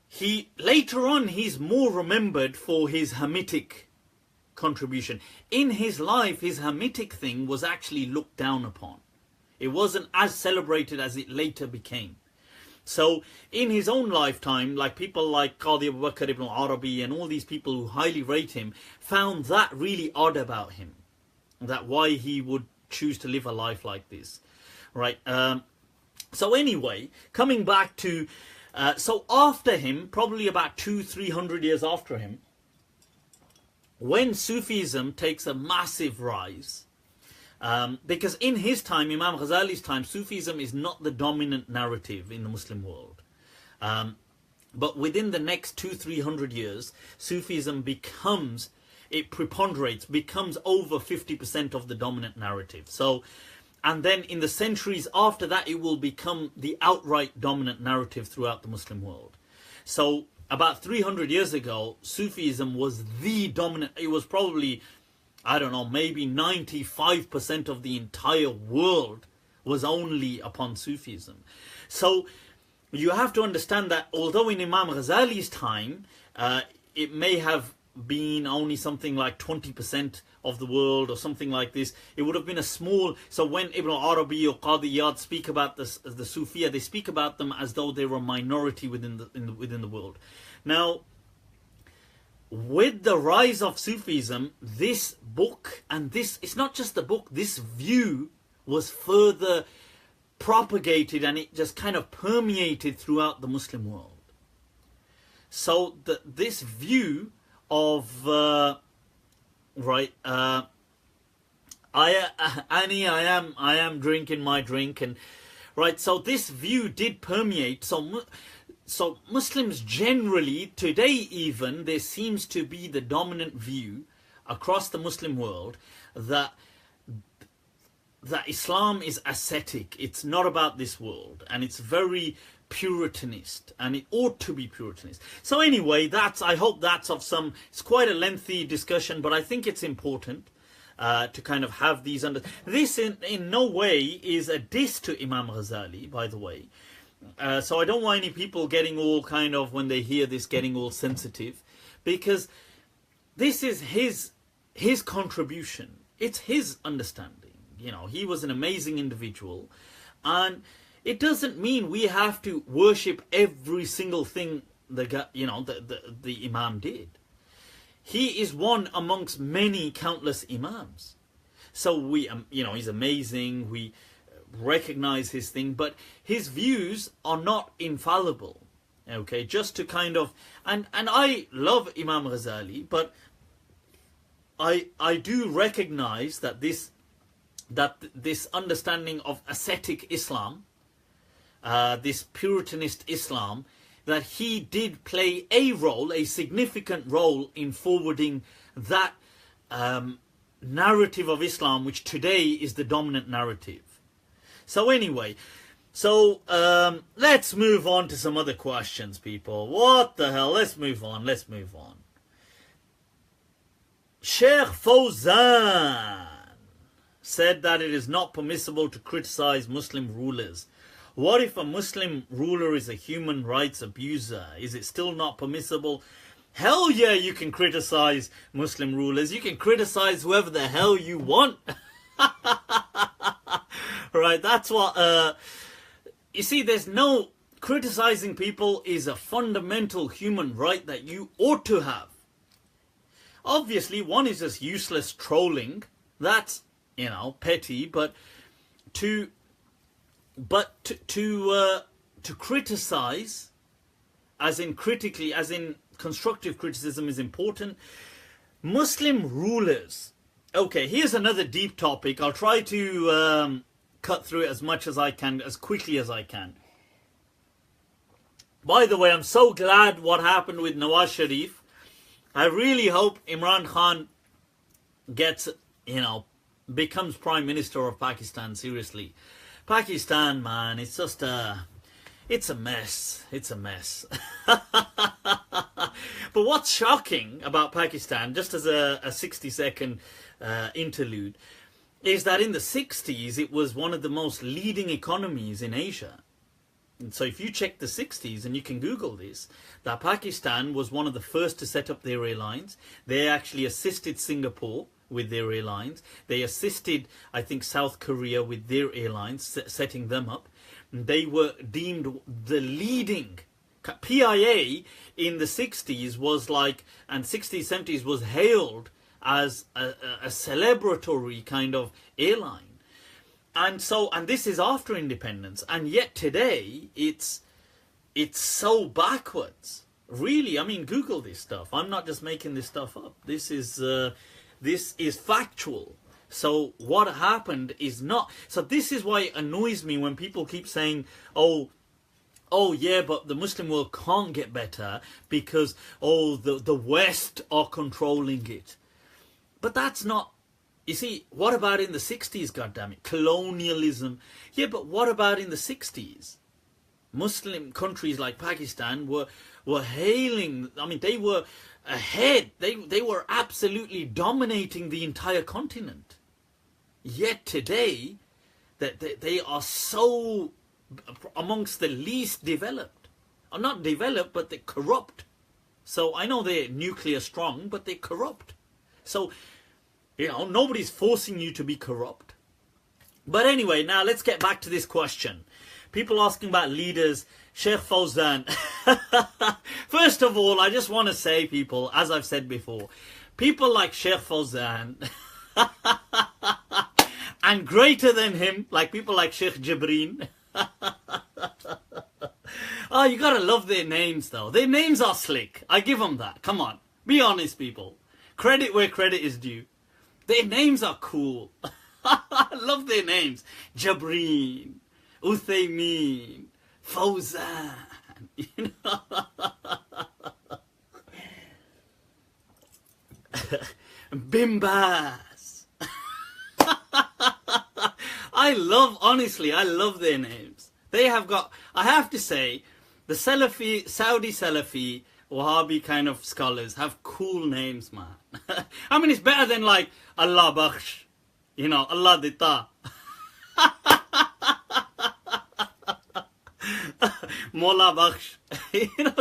he's more remembered for his Hamitic contribution. In his life, his Hamitic thing was actually looked down upon. It wasn't as celebrated as it later became. So in his own lifetime, like people like Qadi Abu Bakr ibn al-Arabi and all these people who highly rate him, found that really odd about him, that why he would choose to live a life like this, right? So anyway, coming back to, so after him, probably about 200-300 years after him, when Sufism takes a massive rise, because in his time, Imam Ghazali's time, Sufism is not the dominant narrative in the Muslim world. But within the next 200-300 years, Sufism becomes, it preponderates, becomes over 50% of the dominant narrative. So, and then in the centuries after that, it will become the outright dominant narrative throughout the Muslim world. So, about 300 years ago, Sufism was the dominant. It was probably, I don't know, maybe 95% of the entire world was only upon Sufism. So you have to understand that although in Imam Ghazali's time, it may have been only something like 20% of the world or something like this, it would have been a small. So when Ibn Arabi or Qadi Iyad speak about the Sufiya, they speak about them as though they were a minority within the world. Now, with the rise of Sufism, this book, and this, it's not just the book, this view was further propagated, and it just kind of permeated throughout the Muslim world. So this view of I am drinking my drink, and right. So this view did permeate. So Muslims generally today, even there seems to be the dominant view across the Muslim world that Islam is ascetic. It's not about this world, and it's very Puritanist, and it ought to be Puritanist. So anyway, I hope that's of some. It's quite a lengthy discussion, but I think it's important to kind of have these under. This in no way is a diss to Imam Ghazali, by the way. So I don't want any people getting all kind of, when they hear this, getting all sensitive, because this is his contribution. It's his understanding. You know, he was an amazing individual, and it doesn't mean we have to worship every single thing the Imam did. He is one amongst many countless Imams. So we, he's amazing. We recognize his thing, but his views are not infallible. Okay, just to kind of, and I love Imam Ghazali, but I do recognize that this understanding of ascetic Islam, this Puritanist Islam, that he did play a significant role in forwarding that narrative of Islam, which today is the dominant narrative. So anyway, let's move on to some other questions, people. What the hell? Let's move on. Sheikh Fawzan said that it is not permissible to criticize Muslim rulers. What if a Muslim ruler is a human rights abuser? Is it still not permissible? Hell yeah, you can criticize Muslim rulers. You can criticize whoever the hell you want. Right, that's what... you see, there's no... Criticizing people is a fundamental human right that you ought to have. Obviously, one is just useless trolling. That's, petty, but to criticize, as in critically, as in constructive criticism, is important. Muslim rulers. Okay, here's another deep topic. I'll try to cut through it as much as I can, as quickly as I can. By the way, I'm so glad what happened with Nawaz Sharif. I really hope Imran Khan gets, becomes Prime Minister of Pakistan, seriously. Pakistan, man, it's just it's a mess. It's a mess. But what's shocking about Pakistan, just as a 60-second interlude, is that in the 60s, it was one of the most leading economies in Asia. And so if you check the 60s, and you can Google this, that Pakistan was one of the first to set up their airlines. They actually assisted Singapore with their airlines. They assisted, I think, South Korea with their airlines, setting them up. They were deemed the leading. PIA in the 60s was like, and 60s, 70s was hailed as a celebratory kind of airline. And this is after independence, and yet today it's so backwards. Really, I mean, Google this stuff. I'm not just making this stuff up. This is factual. So what happened is not. So this is why it annoys me when people keep saying, "Oh yeah, but the Muslim world can't get better because the West are controlling it." But that's not. You see, what about in the 60s, goddammit? Colonialism. Yeah, but what about in the 60s? Muslim countries like Pakistan were hailing, I mean, they were ahead. They were absolutely dominating the entire continent. Yet today, that they are so amongst the least developed. Or not developed, but they're corrupt. So I know they're nuclear strong, but they're corrupt. So, you know, nobody's forcing you to be corrupt. But anyway, now let's get back to this question. People asking about leaders. Sheikh Fawzan. First of all, I just want to say, people, as I've said before, people like Sheikh Fawzan and greater than him, like people like Sheikh Jibreen. Oh, you gotta love their names though. Their names are slick. I give them that. Come on. Be honest, people. Credit where credit is due. Their names are cool. I love their names. Jabreen, Uthaymeen, Fawzan. You know? Bimbas. Honestly, I love their names. They have got, I have to say, the Salafi, Saudi Salafi, Wahhabi kind of scholars have cool names, man. I mean, it's better than like Allah Bakhsh, you know, Allah Dita. Mola Bakhsh. You know,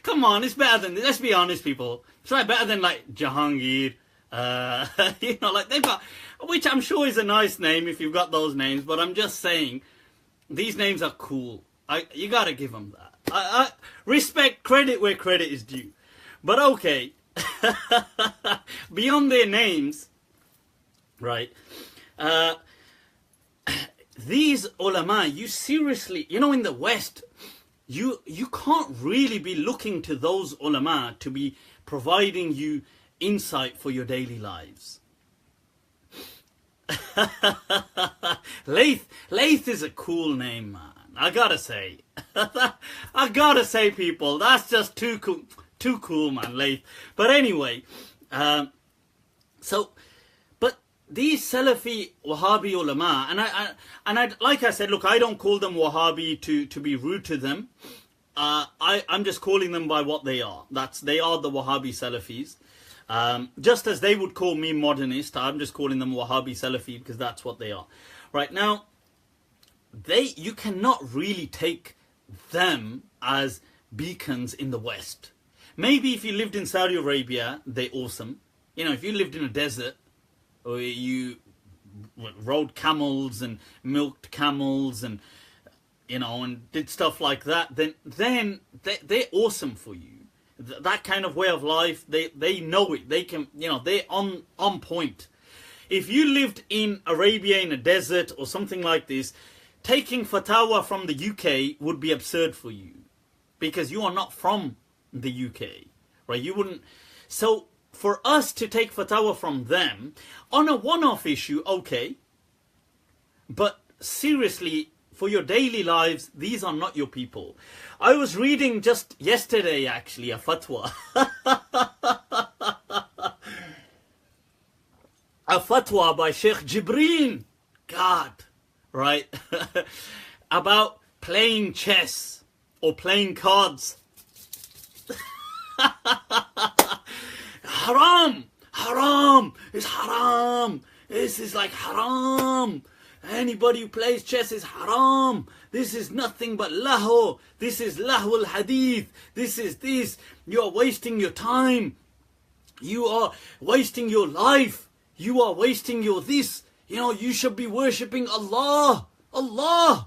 come on, it's better than, let's be honest, people. It's like better than like Jahangir. You know, like they've got, which I'm sure is a nice name if you've got those names, but I'm just saying, these names are cool. You gotta give them that. I respect, credit where credit is due. But okay, beyond their names, right, these ulama, you seriously, you know, in the West, you can't really be looking to those ulama to be providing you insight for your daily lives. Layth is a cool name, man. I gotta say. I gotta say, people, that's just too cool, man, Layth. But anyway, so, but these Salafi Wahhabi ulama, and I like I said, look, I don't call them Wahhabi to be rude to them. I'm just calling them by what they are. They are the Wahhabi Salafis. Just as they would call me modernist, I'm just calling them Wahhabi Salafi because that's what they are. Right now, you cannot really take them as beacons in the West. Maybe if you lived in Saudi Arabia, they're awesome. You know, if you lived in a desert, or you rode camels and milked camels and, you know, and did stuff like that, then they're awesome for you. That kind of way of life, they know it. They can, you know, they're on point. If you lived in Arabia in a desert or something like this, taking fatwa from the UK would be absurd for you because you are not from the UK, right? You wouldn't. So for us to take fatwa from them on a one-off issue, okay, but seriously, for your daily lives, these are not your people. I was reading just yesterday, actually, a fatwa. A fatwa by Sheikh Jibreen. God, right? About playing chess or playing cards. Haram! Haram! It's haram! This is like haram! Anybody who plays chess is haram. This is nothing but lahu. This is lahu al-hadith. This is this. You are wasting your time. You are wasting your life. You are wasting your this. You know, you should be worshipping Allah. Allah.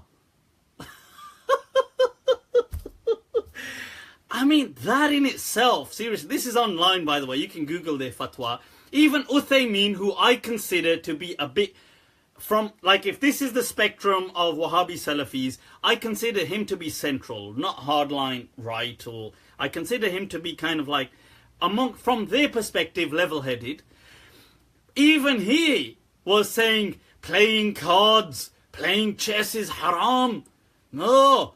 I mean, that in itself, seriously, this is online, by the way. You can Google their fatwa. Even Uthaymeen, who I consider to be a bit from, like, if this is the spectrum of Wahhabi Salafis, I consider him to be central, not hardline right, or I consider him to be kind of like, from their perspective, level-headed. Even he was saying, playing cards, playing chess is haram. No.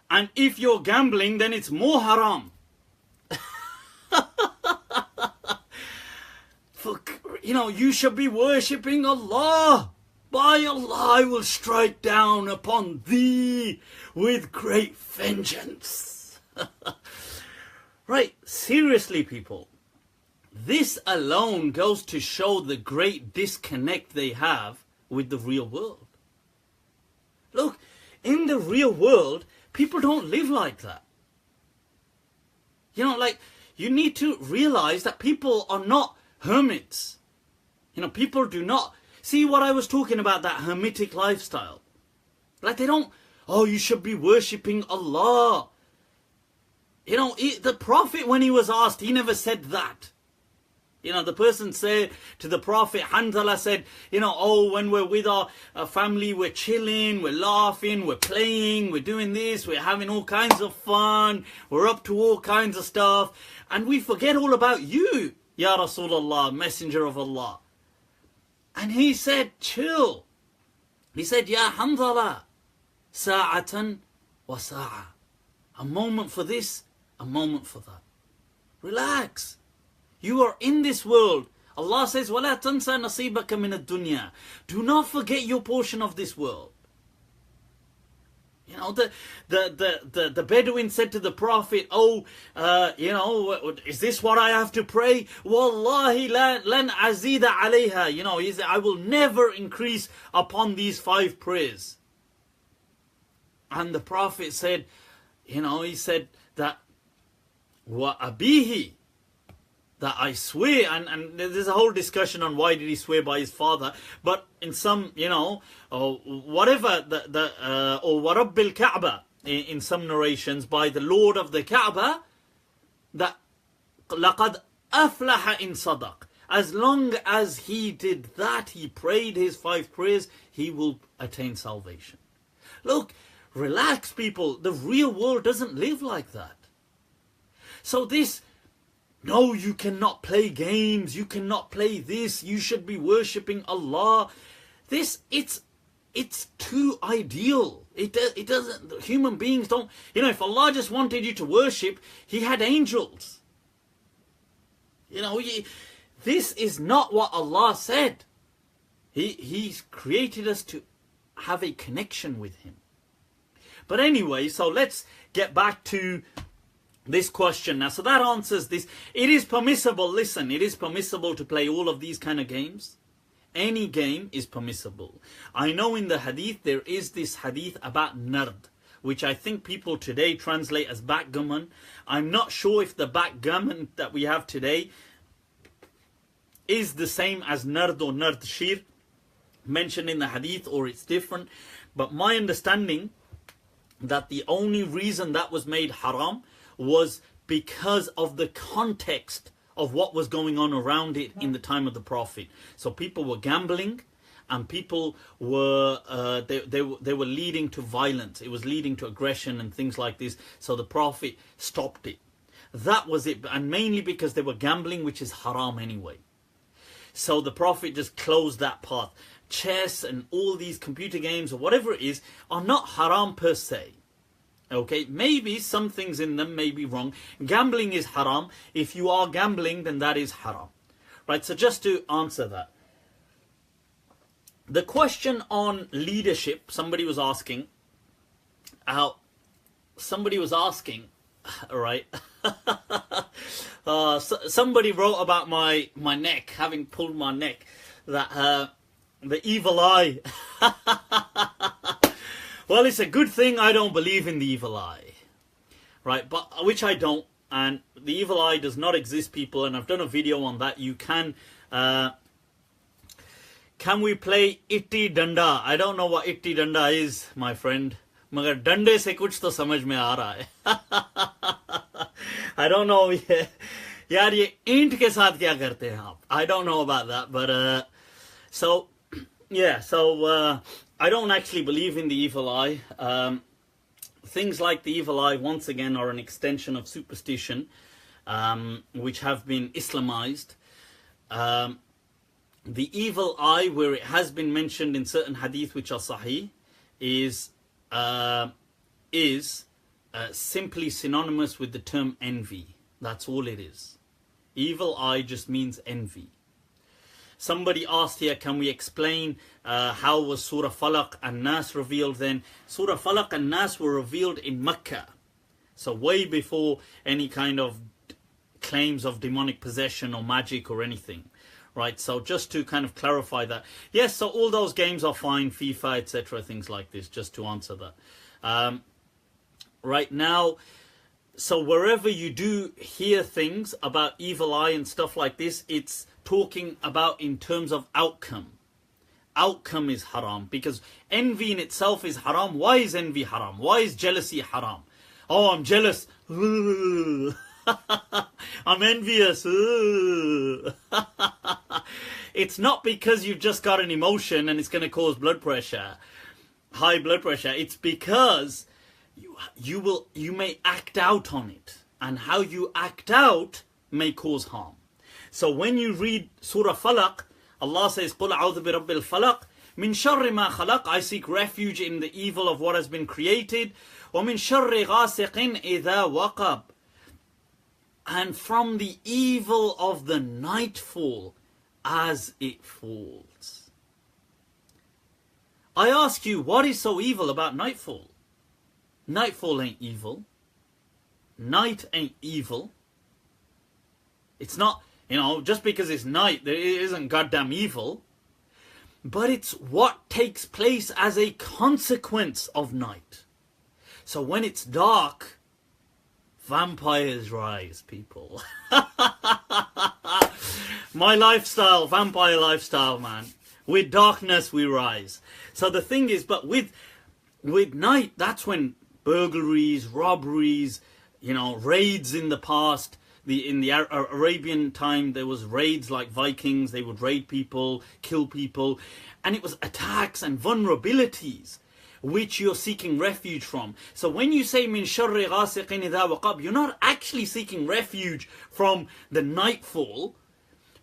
And if you're gambling, then it's more haram. You know, you should be worshipping Allah. by Allah, I will strike down upon thee with great vengeance. Right, seriously people, this alone goes to show the great disconnect they have with the real world. Look, in the real world, people don't live like that. You know, like, you need to realize that people are not hermits. You know, people do not... See what I was talking about, that hermetic lifestyle. Like, they don't, oh, you should be worshipping Allah. You know, the Prophet, when he was asked, he never said that. You know, the person said to the Prophet, Hanzala said, you know, oh, when we're with our family, we're chilling, we're laughing, we're playing, we're doing this, we're having all kinds of fun, we're up to all kinds of stuff, and we forget all about you, Ya Rasulullah, Messenger of Allah. And he said, chill. He said, Ya Hanzala, sa'atan wa sa'a. A moment for this, a moment for that. Relax. You are in this world. Allah says, وَلَا تَنْسَى نَصِيبَكَ مِنَ الدُّنْيَا. Do not forget your portion of this world. You know, the Bedouin said to the Prophet, oh, you know, is this what I have to pray? Wallahi lan azida alayha. You know, I will never increase upon these 5 prayers. And the Prophet said, you know, he said that, wa abihi, that I swear, and there's a whole discussion on why did he swear by his father, but in some, you know, whatever, or warabbil Kaaba, in some narrations, by the Lord of the Kaaba, that laqad aflaha in sadaq. As long as he did that, he prayed his 5 prayers, he will attain salvation. Look, relax people, the real world doesn't live like that. So this, no, you cannot play games, you cannot play this, you should be worshipping Allah. This, it's too ideal. It doesn't, human beings don't, you know, if Allah just wanted you to worship, He had angels. You know, this is not what Allah said. He's created us to have a connection with Him. But anyway, so let's get back to this question now. So that answers this. It is permissible, listen, it is permissible to play all of these kind of games. Any game is permissible. I know in the hadith there is this hadith about nard, which I think people today translate as backgammon. I'm not sure if the backgammon that we have today is the same as nard or nard shir mentioned in the hadith, or it's different. But my understanding that the only reason that was made haram was because of the context of what was going on around it in the time of the Prophet. So people were gambling, and people were they were leading to violence. It was leading to aggression and things like this. So the Prophet stopped it. That was it, and mainly because they were gambling, which is haram anyway. So the Prophet just closed that path. Chess and all these computer games or whatever it is are not haram per se. Okay, maybe some things in them may be wrong. Gambling is haram. If you are gambling, then that is haram. Right, so just to answer that. The question on leadership, somebody was asking, right, somebody wrote about my neck, having pulled my neck, that the evil eye. Well, it's a good thing I don't believe in the evil eye, right? But which I don't, and the evil eye does not exist, people. And I've done a video on that. You can we play itti danda? I don't know what itti danda is, my friend. Magar dande se kuch to samajh mein aa raha hai. I don't know. Yaar, ye int ke saath kya karte hain aap? I don't know about that, but so yeah, so. I don't actually believe in the evil eye. Things like the evil eye, once again, are an extension of superstition, which have been Islamized. The evil eye, where it has been mentioned in certain hadith which are sahih, is simply synonymous with the term envy. That's all it is. Evil eye just means envy. Somebody asked here, can we explain how was Surah Falaq and Naas revealed then? Surah Falaq and Naas were revealed in Mecca. So way before any kind of claims of demonic possession or magic or anything. Right, so just to kind of clarify that. Yes, so all those games are fine, FIFA, etc., things like this, just to answer that. Right now, so wherever you do hear things about evil eye and stuff like this, it's talking about in terms of outcome. Outcome is haram, because envy in itself is haram. Why is envy haram? Why is jealousy haram? Oh, I'm jealous. I'm envious. It's not because you've just got an emotion and it's going to cause blood pressure, high blood pressure. It's because you may act out on it, and how you act out may cause harm. So when you read Surah Falaq, Allah says, "Qul a'udhu bi rabbil falaq min sharri ma khalaq." I seek refuge in the evil of what has been created. Wa min sharri ghasiqin idha waqab. And from the evil of the nightfall as it falls. I ask you, what is so evil about nightfall? Nightfall ain't evil. Night ain't evil. It's not, just because it's night, it isn't goddamn evil. But it's what takes place as a consequence of night. So when it's dark, vampires rise, people. My lifestyle, vampire lifestyle, man. With darkness we rise. So the thing is, but with night, that's when burglaries, robberies, raids in the past. In the Arabian time, there was raids like Vikings. They would raid people, kill people. And it was attacks and vulnerabilities which you're seeking refuge from. So when you say min sharri ghasiqin idha waqab, you're not actually seeking refuge from the nightfall,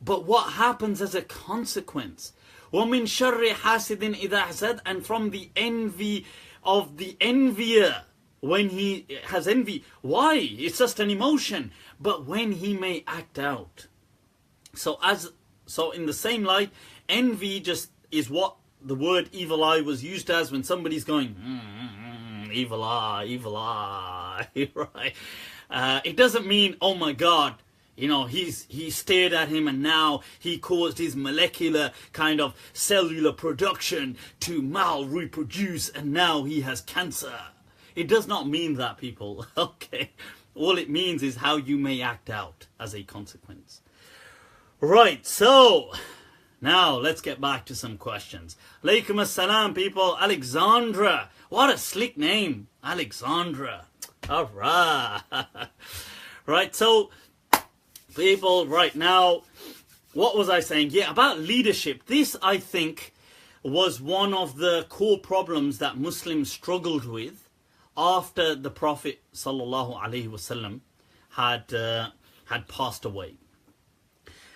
but what happens as a consequence. Wa min sharri hasidin idha hasad, and from the envy of the envier when he has envy. Why? It's just an emotion, but when he may act out. So in the same light, envy just is what the word evil eye was used as when somebody's going, evil eye, right? It doesn't mean, oh my God, he stared at him and now he caused his molecular kind of cellular production to mal-reproduce and now he has cancer. It does not mean that, people, okay? All it means is how you may act out as a consequence. Right, so now let's get back to some questions. Alaikum assalam, people. Alexandra. What a slick name. Alexandra. All right. Right, so people, right now, what was I saying? Yeah, about leadership. This, I think, was one of the core problems that Muslims struggled with after the Prophet ﷺ had passed away.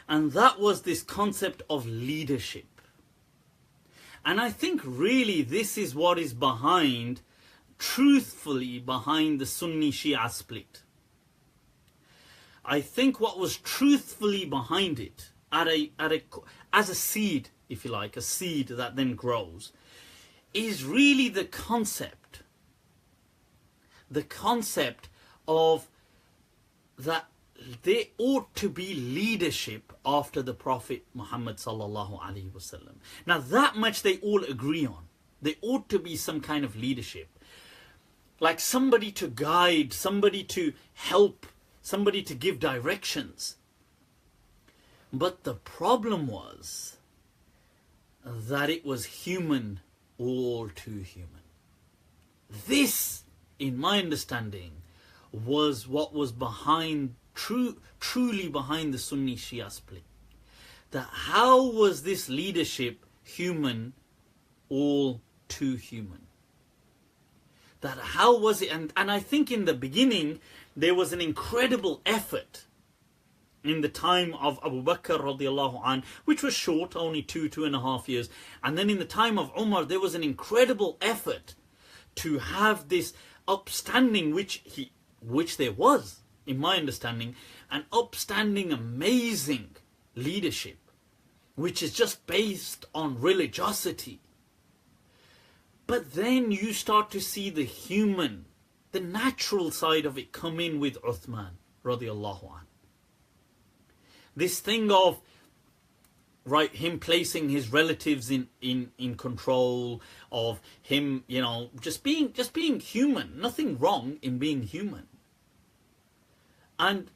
And that was this concept of leadership. And I think really this is what is truthfully behind the Sunni-Shia split. I think what was truthfully behind it, as a seed, if you like, a seed that then grows, is really the concept of that there ought to be leadership after the Prophet Muhammad sallallahu alaihi wasallam. Now that much they all agree on. There ought to be some kind of leadership. Like somebody to guide, somebody to help, somebody to give directions. But the problem was that it was human, all too human. This, in my understanding, was what was truly behind the Sunni-Shia split. That how was this leadership human, all too human? That how was it? And I think in the beginning there was an incredible effort in the time of Abu Bakr radiallahu anh, which was short, only 2.5 years. And then in the time of Umar, there was an incredible effort to have this upstanding, which there was, in my understanding, an upstanding, amazing leadership. which is just based on religiosity. But then you start to see the human, the natural side of it come in with Uthman radiallahu anh. This thing of, right, him placing his relatives in control of him, you know, just being human. Nothing wrong in being human. And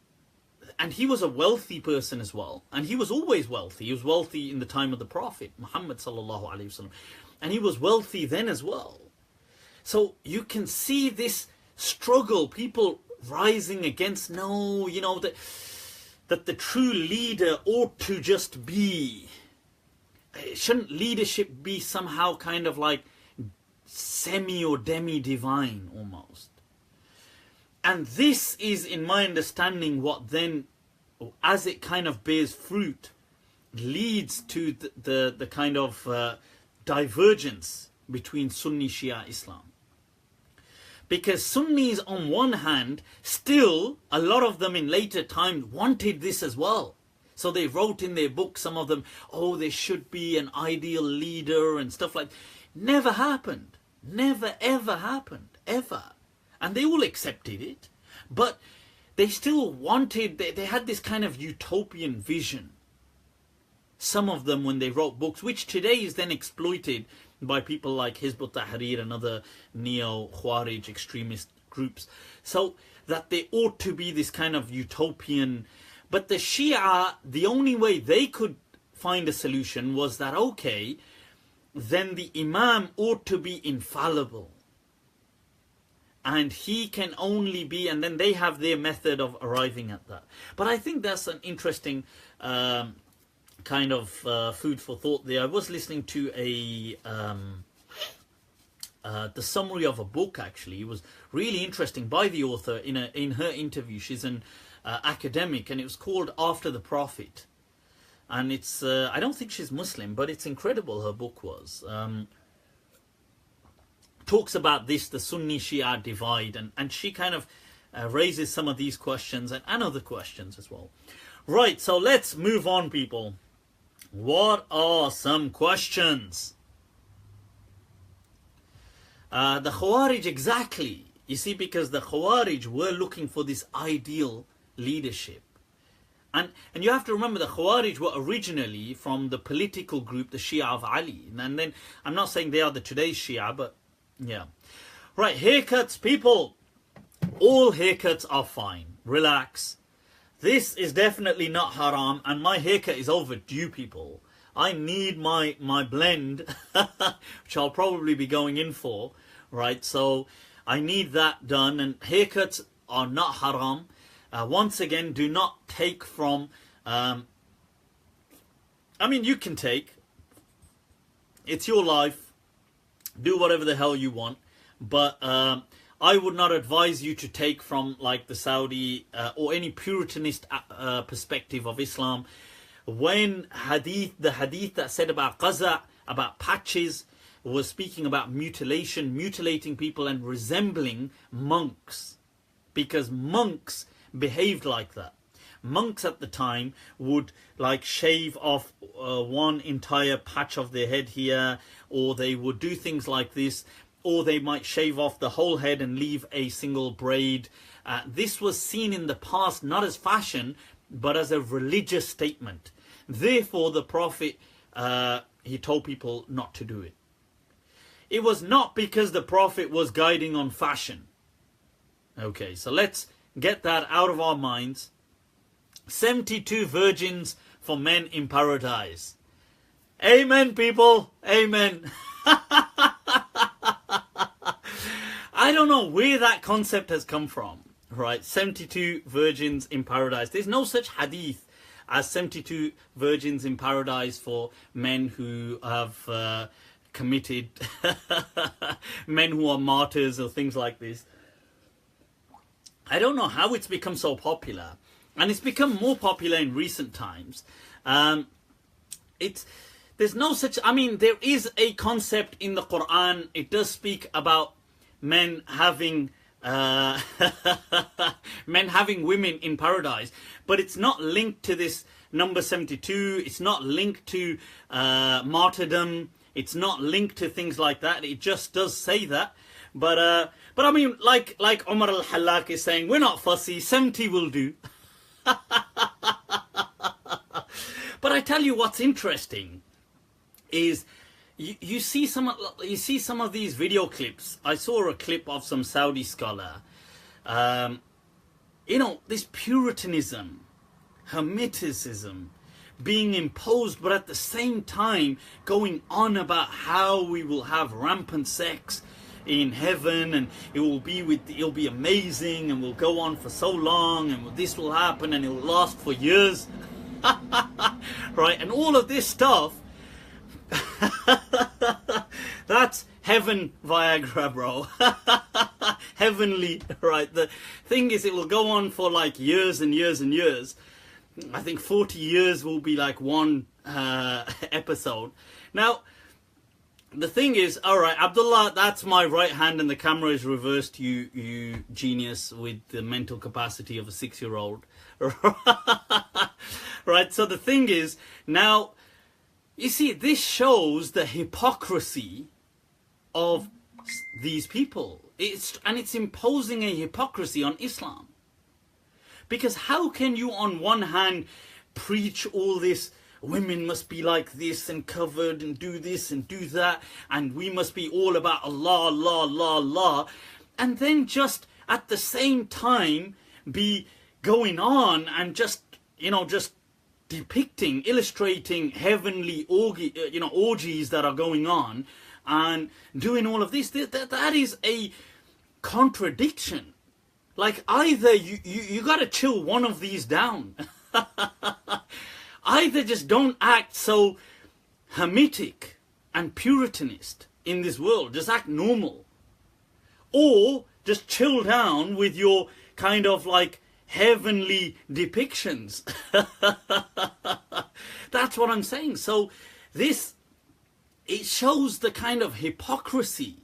he was a wealthy person as well. And he was always wealthy. He was wealthy in the time of the Prophet Muhammad sallallahu alaihi wasallam. And he was wealthy then as well. So you can see this struggle, people rising against, no, you know, that the true leader ought to just be, shouldn't leadership be somehow kind of like semi or demi-divine almost? And this is, in my understanding, what then, as it kind of bears fruit, leads to the kind of divergence between Sunni-Shia Islam. Because Sunnis, on one hand, still, a lot of them in later times wanted this as well. So they wrote in their books, some of them, oh, there should be an ideal leader and stuff like that. Never happened. Never, ever happened. Ever. And they all accepted it. But they still wanted, they had this kind of utopian vision. Some of them, when they wrote books, which today is then exploited by people like Hizb ut-Tahrir and other neo-Khawarij extremist groups. So that there ought to be this kind of utopian. But the Shia, the only way they could find a solution was that, okay, then the Imam ought to be infallible. And he can only be, and then they have their method of arriving at that. But I think that's an interesting kind of food for thought there. I was listening to the summary of a book, actually. It was really interesting by the author in her interview. She's an academic, and it was called After the Prophet. And it's, I don't think she's Muslim, but it's incredible, her book was. Talks about this, the Sunni-Shia divide, and she kind of raises some of these questions and other questions as well. Right, so let's move on, people. What are some questions? The Khawarij, exactly. You see, because the Khawarij were looking for this ideal leadership. And you have to remember, the Khawarij were originally from the political group, the Shia of Ali. And then, I'm not saying they are the today's Shia, but yeah. Right, haircuts, people. All haircuts are fine. Relax. This is definitely not haram, and my haircut is overdue, people. I need my blend, which I'll probably be going in for, right? So I need that done, and haircuts are not haram. Once again, do not take from, I mean, you can take. It's your life. Do whatever the hell you want, but I would not advise you to take from like the Saudi or any Puritanist perspective of Islam. When the hadith that said about qaza, about patches, was speaking about mutilation, mutilating people and resembling monks, because monks behaved like that. Monks at the time would like shave off one entire patch of their head here, or they would do things like this, or they might shave off the whole head and leave a single braid. This was seen in the past not as fashion, but as a religious statement. Therefore, the Prophet, he told people not to do it. It was not because the Prophet was guiding on fashion. Okay, so let's get that out of our minds. 72 virgins for men in paradise. Amen, people. Amen. I don't know where that concept has come from, right? 72 virgins in paradise. There's no such hadith as 72 virgins in paradise for men who have committed, men who are martyrs or things like this. I don't know how it's become so popular. And it's become more popular in recent times. There's no such, I mean, there is a concept in the Quran. It does speak about men having men having women in paradise, but it's not linked to this number 72. It's not linked to martyrdom. It's not linked to things like that. It just does say that. But I mean, like Umar al-Falaq is saying, we're not fussy. 70 will do. But I tell you what's interesting is you see some of these video clips. I saw a clip of some Saudi scholar. You know, this Puritanism, Hermeticism being imposed, but at the same time going on about how we will have rampant sex in heaven, and it'll be amazing, and we'll go on for so long, and this will happen, and it'll last for years. Right, and all of this stuff. That's heaven Viagra, bro. Heavenly, right? The thing is, it will go on for like years and years and years. I think 40 years will be like one episode. Now, the thing is, all right, Abdullah, that's my right hand and the camera is reversed, you genius with the mental capacity of a 6-year-old. Right, so the thing is, now, you see, this shows the hypocrisy of these people. It's imposing a hypocrisy on Islam. Because how can you on one hand preach all this, women must be like this and covered and do this and do that, and we must be all about Allah, Allah, Allah, Allah, and then just at the same time be going on and just, you know, just depicting, illustrating heavenly orgies that are going on and doing all of this. That is a contradiction. Like, either you got to chill one of these down. Either just don't act so Hamitic and Puritanist in this world, just act normal, or just chill down with your kind of like heavenly depictions. That's what I'm saying. So it shows the kind of hypocrisy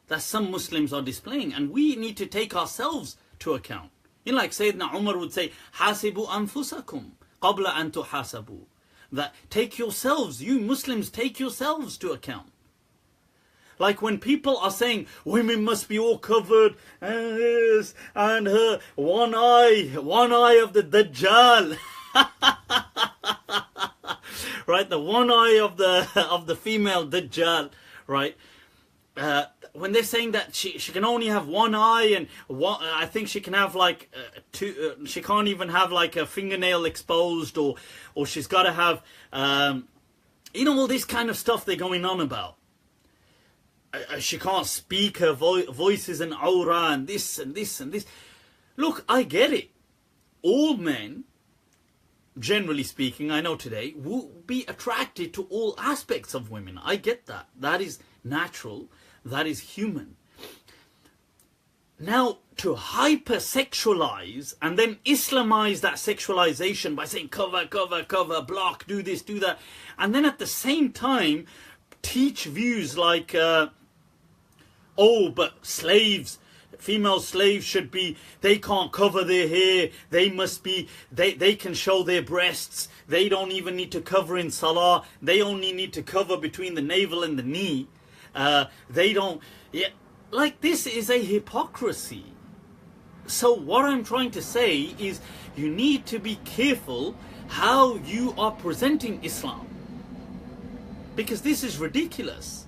that some Muslims are displaying, and we need to take ourselves to account. You know, like Sayyidina Umar would say, "Hasibu anfusakum qabla an tuhasabu." That take yourselves, you Muslims, take yourselves to account. Like when people are saying women must be all covered and this and her one eye of the Dajjal. Right, the one eye of the female Dajjal, right? When they're saying that she can only have one eye, and I think she can have like two. She can't even have like a fingernail exposed, or she's got to have, you know, all this kind of stuff they're going on about. She can't speak. Her voice is an aura, and this and this and this. Look, I get it. All men, generally speaking, I know today, will be attracted to all aspects of women. I get that. That is natural. That is human. Now, to hypersexualize and then Islamize that sexualization by saying cover, cover, cover, block, do this, do that, and then at the same time teach views like, oh, but slaves, female slaves should be, they can't cover their hair, they must be, they can show their breasts, they don't even need to cover in salah, they only need to cover between the navel and the knee. They don't, yeah, like this is a hypocrisy. So what I'm trying to say is you need to be careful how you are presenting Islam, because this is ridiculous.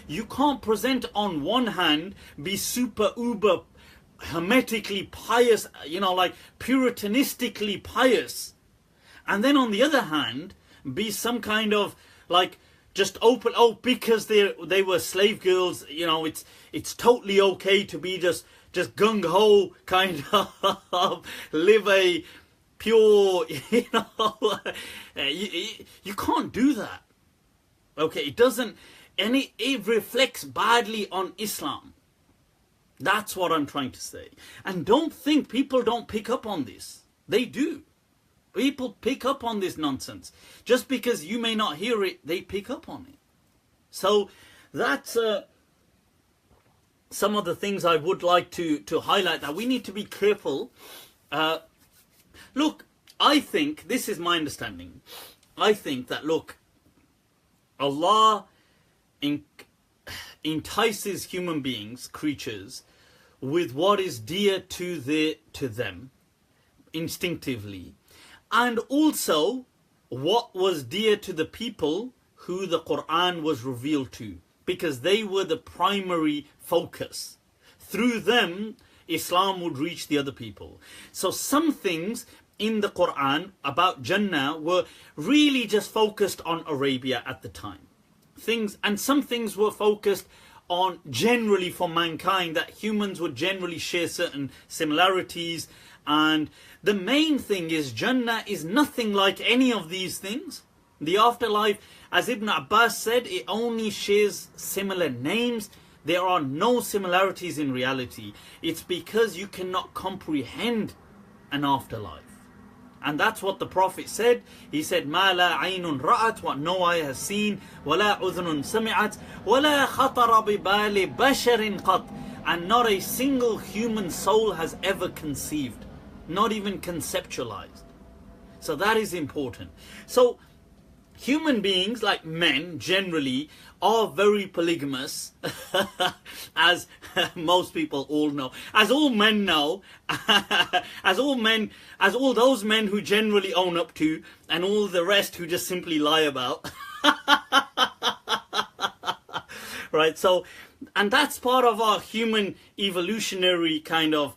You can't present on one hand, be super uber hermetically pious, you know, like puritanistically pious, and then on the other hand be some kind of like just open, oh, because they were slave girls, you know, it's totally okay to be just gung-ho kind of live a pure, you know, you can't do that. Okay, it doesn't, and it reflects badly on Islam. That's what I'm trying to say. And don't think people don't pick up on this. They do. People pick up on this nonsense. Just because you may not hear it, they pick up on it. So that's some of the things I would like to highlight, that we need to be careful. Look, I think, this is my understanding, I think that, look, Allah entices human beings, creatures, with what is dear to them instinctively, and also what was dear to the people who the Quran was revealed to, because they were the primary focus. Through them, Islam would reach the other people. So some things in the Quran about Jannah were really just focused on Arabia at the time. And some things were focused on generally for mankind, that humans would generally share certain similarities. And the main thing is Jannah is nothing like any of these things. The afterlife, as Ibn Abbas said, it only shares similar names. There are no similarities in reality. It's because you cannot comprehend an afterlife. And that's what the Prophet said. He said, مَا لَا عَيْنٌ رَأَتْ, what no eye has seen, وَلَا أُذْنٌ سَمِعَتْ, وَلَا خَطَرَ بِبَالِ بَشَرٍ قَطْ, and not a single human soul has ever conceived, not even conceptualized. So that is important. So human beings, like men generally, are very polygamous, as most people all know, as all men know, as all those men who generally own up to, and all the rest who just simply lie about. Right, so, and that's part of our human evolutionary kind of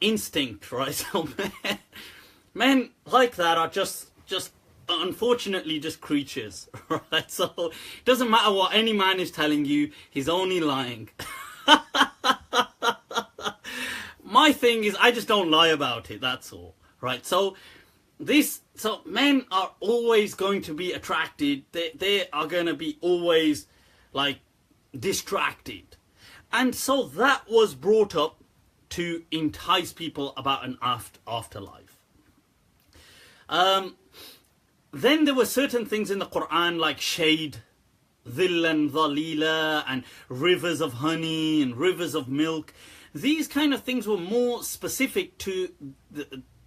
instinct, right? So men like that are just unfortunately just creatures, right? So it doesn't matter what any man is telling you, he's only lying. My thing is, I just don't lie about it, that's all, right? So men are always going to be attracted, they are going to be always like distracted. And so that was brought up to entice people about an afterlife. Then there were certain things in the Quran like shade, dhillan, dhalila, and rivers of honey and rivers of milk. These kind of things were more specific to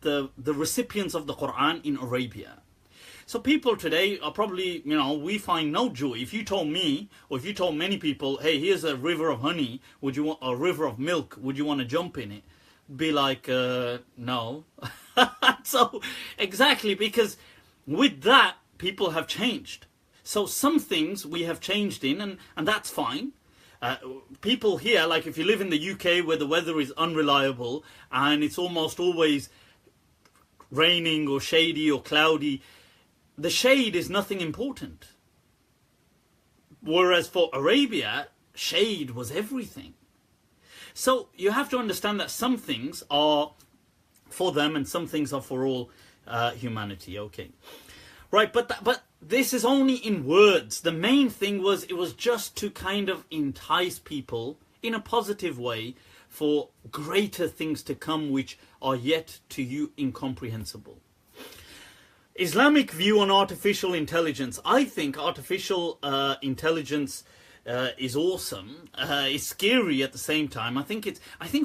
the recipients of the Quran in Arabia. So people today are probably, we find no joy. If you told me, or if you told many people, hey, here's a river of honey, would you want a river of milk, would you want to jump in it? Be like, no. So, exactly, because with that, people have changed. So some things we have changed in, and that's fine. People here, like if you live in the UK where the weather is unreliable and it's almost always raining or shady or cloudy, the shade is nothing important. Whereas for Arabia, shade was everything. So you have to understand that some things are for them and some things are for all humanity. Okay, right, but this is only in words. The main thing was, it was just to kind of entice people in a positive way for greater things to come which are yet to you incomprehensible. Islamic view on artificial intelligence. I think artificial intelligence is awesome. It's scary at the same time. I think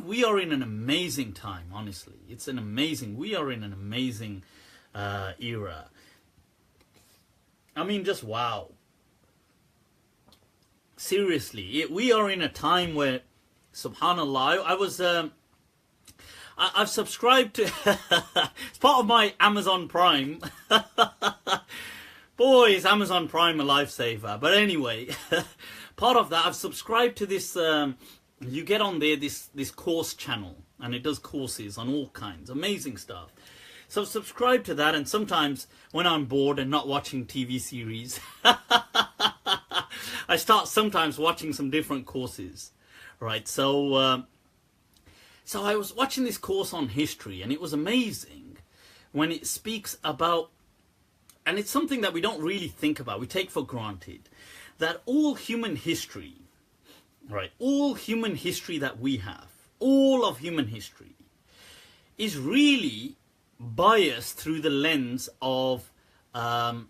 we are in an amazing time, honestly. We are in an amazing era. I mean, just wow. Seriously, we are in a time where, subhanallah, I've subscribed to, it's part of my Amazon Prime. Boy, is Amazon Prime a lifesaver. But anyway, part of that, I've subscribed to this, you get on there, this course channel, and it does courses on all kinds, amazing stuff. So subscribe to that, and sometimes when I'm bored and not watching TV series, I start sometimes watching some different courses, right? So I was watching this course on history, and it was amazing when it speaks about, and it's something that we don't really think about, we take for granted, that all human history, right, all human history that we have, all of human history, is really biased through the lens of an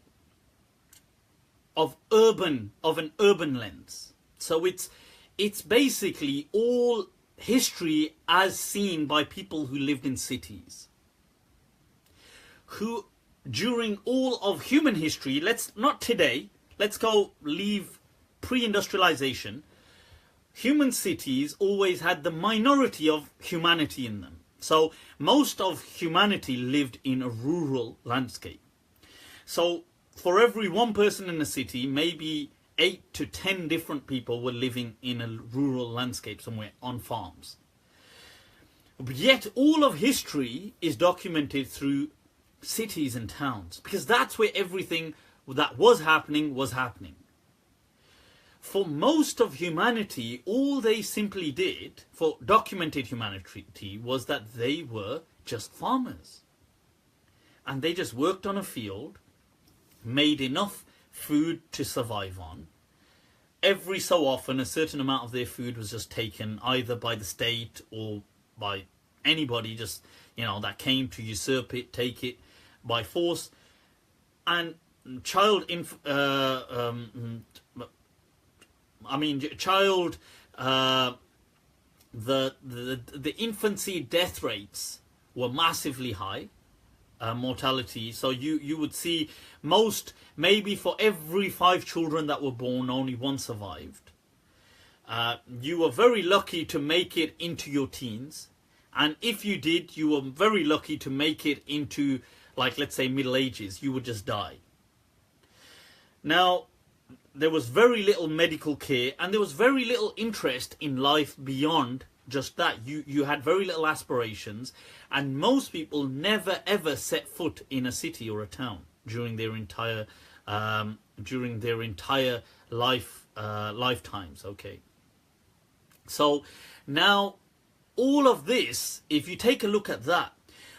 urban lens. So it's it's basically all history as seen by people who lived in cities, who during all of human history, not today, let's go leave pre-industrialization, human cities always had the minority of humanity in them. So most of humanity lived in a rural landscape. So for every one person in a city, maybe 8 to 10 different people were living in a rural landscape somewhere on farms. But yet all of history is documented through cities and towns, because that's where everything that was happening was happening. For most of humanity, all they simply did for documented humanity was that they were just farmers. And they just worked on a field, made enough food to survive on. Every so often, a certain amount of their food was just taken either by the state or by anybody just, that came to usurp it, take it by force. And the infancy death rates were massively high, mortality. So you would see maybe for every 5 children that were born, only 1 survived. You were very lucky to make it into your teens, and if you did, you were very lucky to make it into, like, let's say Middle Ages. You would just die. Now, there was very little medical care, and there was very little interest in life beyond just that. You had very little aspirations, and most people never ever set foot in a city or a town during their entire lifetimes. Okay, so now all of this, if you take a look at that,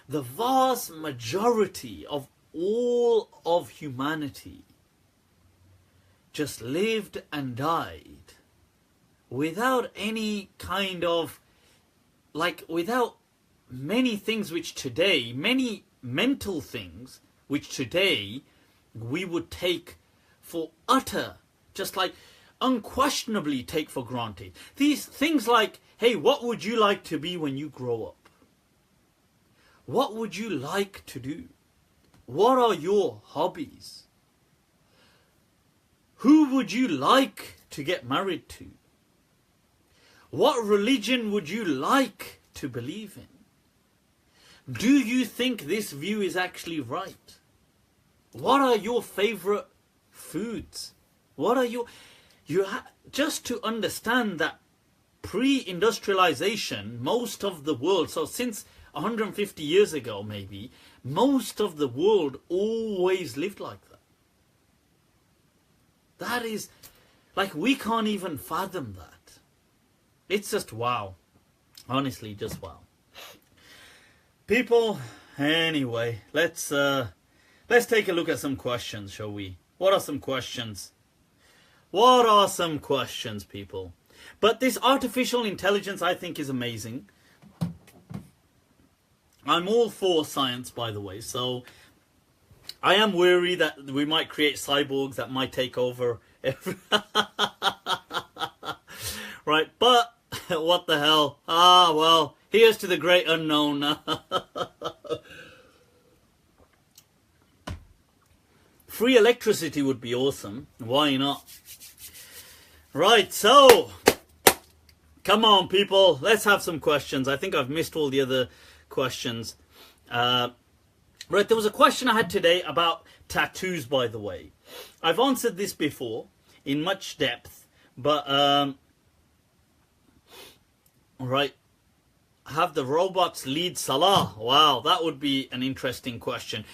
the vast majority of all of humanity just lived and died without any kind of, without many things which today, many mental things which today we would take for utter, just unquestionably take for granted. These things like, hey, what would you like to be when you grow up? What would you like to do? What are your hobbies? Who would you like to get married to? What religion would you like to believe in? Do you think this view is actually right? What are your favorite foods? What are just to understand that pre-industrialization, most of the world, so since 150 years ago maybe, most of the world always lived like that. That is, we can't even fathom that. It's just wow. Honestly, just wow. People, anyway, let's take a look at some questions, shall we? What are some questions? What are some questions, people? But this artificial intelligence, I think, is amazing. I'm all for science, by the way, so I am worried that we might create cyborgs that might take over every... Right, but what the hell? Well, here's to the great unknown. Free electricity would be awesome. Why not? Right, so come on, people. Let's have some questions. I think I've missed all the other questions. Right, there was a question I had today about tattoos, by the way. I've answered this before in much depth, but right, have the robots lead Salah? Wow, that would be an interesting question.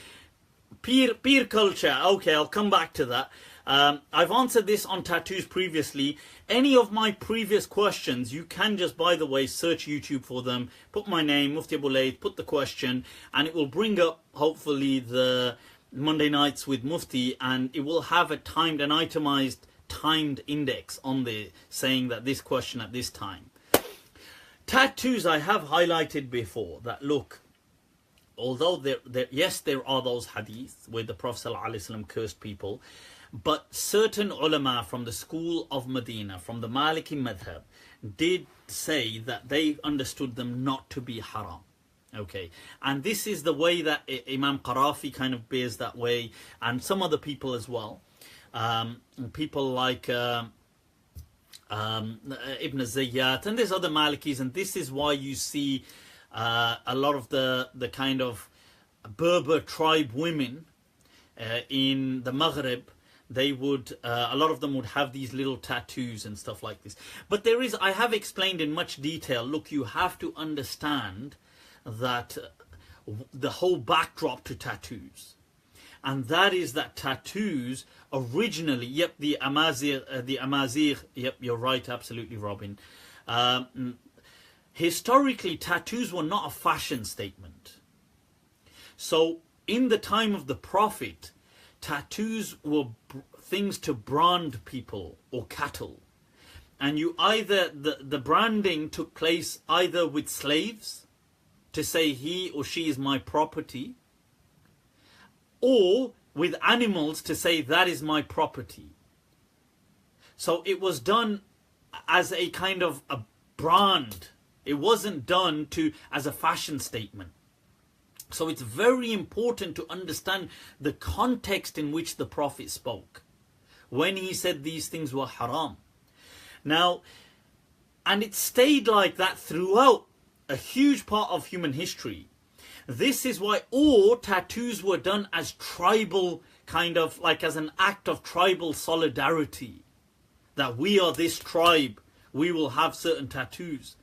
Peer culture. Okay, I'll come back to that. I've answered this on tattoos previously. Any of my previous questions, you can just, by the way, search YouTube for them, put my name, Mufti Abu Layth, put the question, and it will bring up, hopefully, the Monday Nights with Mufti, and it will have an itemized, timed index on there saying that this question at this time. Tattoos, I have highlighted before that, look, although yes, there are those hadiths where the Prophet ﷺ cursed people, But certain ulama from the school of Medina, from the Maliki madhab, did say that they understood them not to be haram. Okay, and this is the way that Imam Qarafi kind of bears that way, and some other people as well. People like Ibn Zayyat, and there's other Malikis, and this is why you see a lot of the kind of Berber tribe women in the Maghreb. They would, a lot of them would have these little tattoos and stuff like this. But there is, I have explained in much detail, look, you have to understand that the whole backdrop to tattoos. And that is that tattoos originally, yep, the Amazigh, yep, you're right, absolutely, Robin. Historically, tattoos were not a fashion statement. So, in the time of the Prophet, tattoos were things to brand people or cattle. And you either, the branding took place either with slaves, to say he or she is my property, or with animals to say that is my property. So it was done as a kind of a brand. It wasn't done as a fashion statement. So it's very important to understand the context in which the Prophet spoke when he said these things were haram. Now, and it stayed like that throughout a huge part of human history. This is why all tattoos were done as tribal, kind of like as an act of tribal solidarity. That we are this tribe, we will have certain tattoos.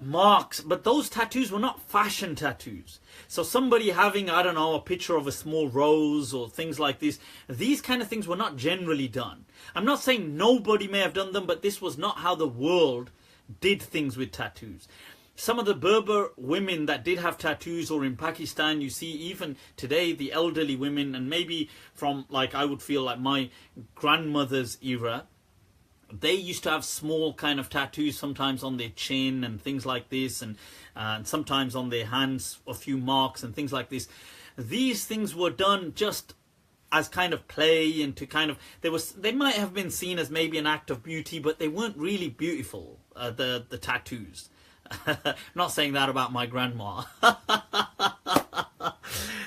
Marks, but those tattoos were not fashion tattoos. So somebody having, I don't know, a picture of a small rose or things like this, these kind of things were not generally done. I'm not saying nobody may have done them, but this was not how the world did things with tattoos. Some of the Berber women that did have tattoos, or in Pakistan, you see even today the elderly women, and maybe from, like, I would feel like my grandmother's era, they used to have small kind of tattoos, sometimes on their chin and things like this, and sometimes on their hands, a few marks and things like this. These things were done just as kind of play, and to kind of, they might have been seen as maybe an act of beauty, but they weren't really beautiful, the tattoos. Not saying that about my grandma.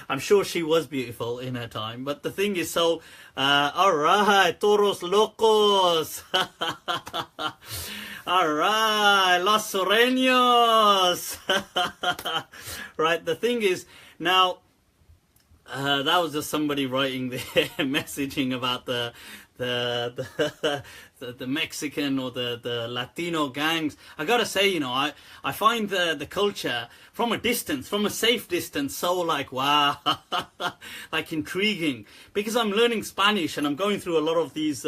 I'm sure she was beautiful in her time, but the thing is, so alright, toros locos. Alright, los sureños. Right, the thing is, now that was just somebody writing there, messaging about the Mexican or the Latino gangs. I gotta say, you know, I find the culture from a distance, from a safe distance, so like, wow, like intriguing, because I'm learning Spanish and I'm going through a lot of these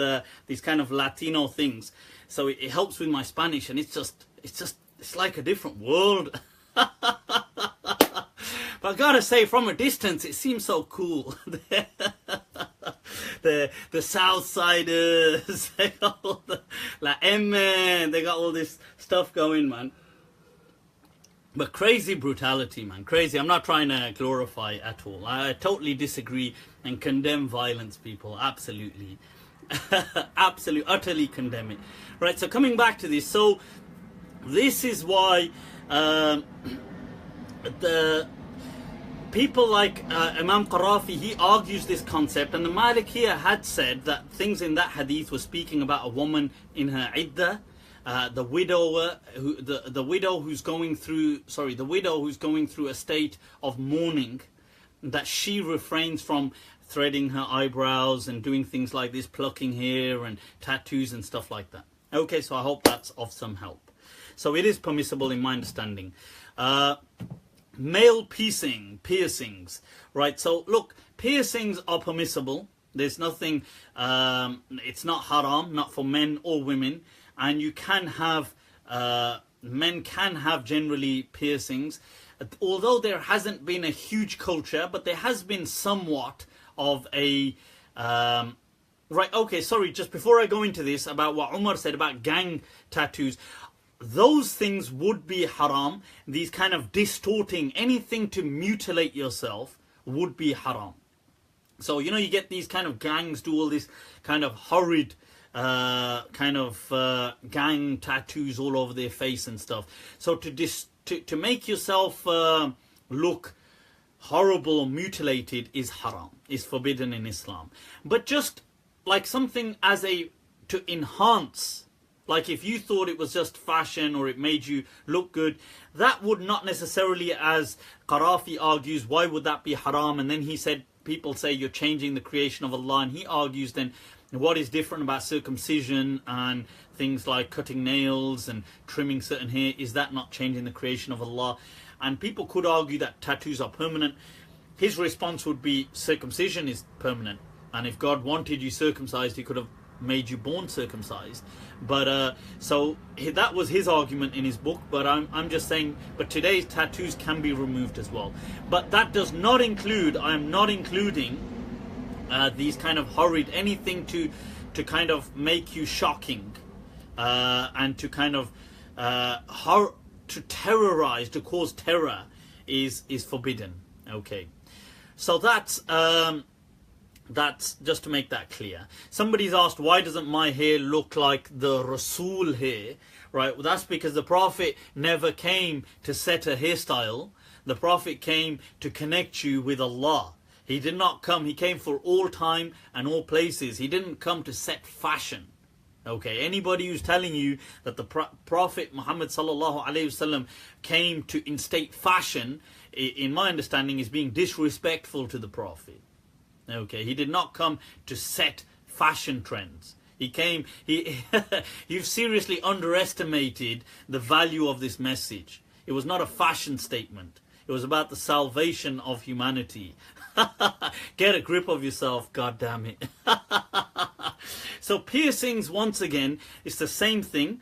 kind of Latino things. So it helps with my Spanish, and it's like a different world. But I gotta say, from a distance, it seems so cool. The Southsiders, they got all the La M, they got all this stuff going, man. But crazy brutality, man, crazy. I'm not trying to glorify it at all. I totally disagree and condemn violence, people, absolutely. Absolutely, utterly condemn it. Right, so coming back to this, so this is why the people like Imam Qarafi, he argues this concept, and the Malikiya had said that things in that hadith were speaking about a woman in her iddah, the widower, the widow who's going through, the widow who's going through a state of mourning, that she refrains from threading her eyebrows and doing things like this, plucking hair and tattoos and stuff like that. Okay, so I hope that's of some help. So it is permissible in my understanding. Male piercings, right? So look, piercings are permissible. There's nothing, it's not haram, not for men or women. And you can have, men can have generally piercings. Although there hasn't been a huge culture, but there has been somewhat of a, right, okay, sorry, just before I go into this, about what Umar said about gang tattoos, those things would be haram. These kind of distorting, anything to mutilate yourself would be haram. So, you know, you get these kind of gangs do all this kind of horrid gang tattoos all over their face and stuff. So to make yourself look horrible or mutilated is haram, is forbidden in Islam. But just like something as to enhance, like if you thought it was just fashion or it made you look good, that would not necessarily, as Qarafi argues, why would that be haram? And then he said, people say you're changing the creation of Allah, and he argues then what is different about circumcision and things like cutting nails and trimming certain hair, is that not changing the creation of Allah? And people could argue that tattoos are permanent. His response would be circumcision is permanent, and if God wanted you circumcised, he could have made you born circumcised. But so that was his argument in his book. But I'm just saying, but today's tattoos can be removed as well. But that does not include, I am not including these kind of horrid, anything to kind of make you shocking and to kind of to terrorize, to cause terror is forbidden. Okay, so that's just to make that clear. Somebody's asked, why doesn't my hair look like the Rasul hair? Right, well, that's because the Prophet never came to set a hairstyle. The Prophet came to connect you with Allah. He did not come, he came for all time and all places. He didn't come to set fashion. Okay, anybody who's telling you that the Prophet Muhammad sallallahu alaihi wasallam came to instate fashion, in my understanding, is being disrespectful to the Prophet. Okay, he did not come to set fashion trends. He came, you've seriously underestimated the value of this message. It was not a fashion statement. It was about the salvation of humanity. Get a grip of yourself, God damn it. So piercings, once again, it's the same thing.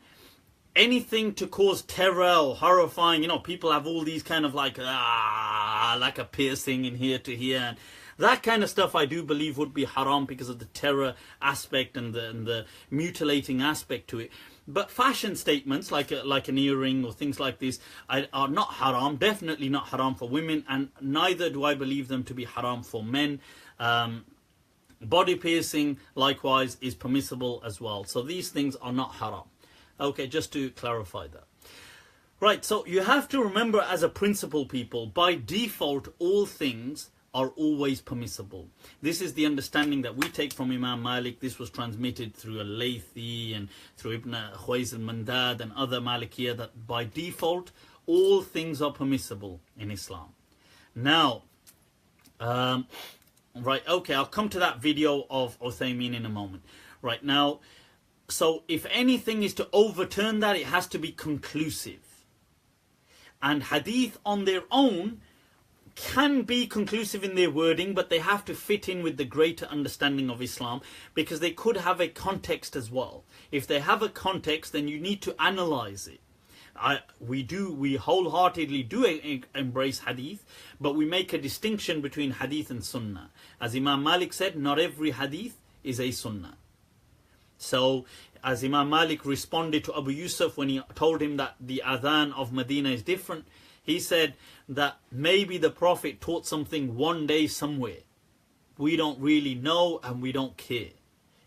Anything to cause terror or horrifying, you know, people have all these kind of like a piercing in here to here, and that kind of stuff I do believe would be haram because of the terror aspect and the mutilating aspect to it. But fashion statements like an earring or things like this are not haram, definitely not haram for women, and neither do I believe them to be haram for men. Body piercing, likewise, is permissible as well. So these things are not haram. Okay, just to clarify that. Right, so you have to remember as a principle, people, by default, all things are always permissible. This is the understanding that we take from Imam Malik. This was transmitted through al-Layth and through Ibn Khwayz al-Mandad and other Malikiyah, that by default, all things are permissible in Islam. Now, right, okay, I'll come to that video of Uthaymeen in a moment. Right, now, so if anything is to overturn that, it has to be conclusive. And hadith on their own can be conclusive in their wording, but they have to fit in with the greater understanding of Islam, because they could have a context as well. If they have a context, then you need to analyze it. We wholeheartedly do embrace hadith, but we make a distinction between hadith and sunnah. As Imam Malik said, not every hadith is a sunnah. So, as Imam Malik responded to Abu Yusuf when he told him that the adhan of Medina is different, he said that maybe the Prophet taught something one day somewhere. We don't really know and we don't care.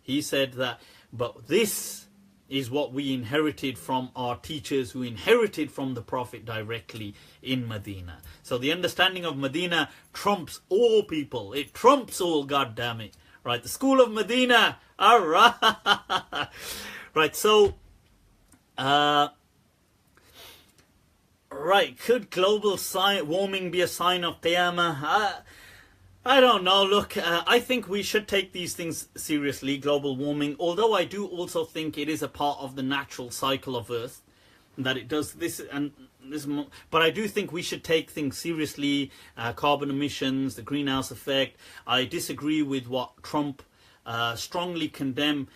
He said that, but this is what we inherited from our teachers who inherited from the Prophet directly in Medina. So the understanding of Medina trumps all people. It trumps all, God damn it. Right, the school of Medina. All right. Right, so right, could global warming be a sign of Qiyamah? I don't know. Look, I think we should take these things seriously, global warming, although I do also think it is a part of the natural cycle of Earth, that it does this and this. But I do think we should take things seriously, carbon emissions, the greenhouse effect. I disagree with what Trump strongly condemn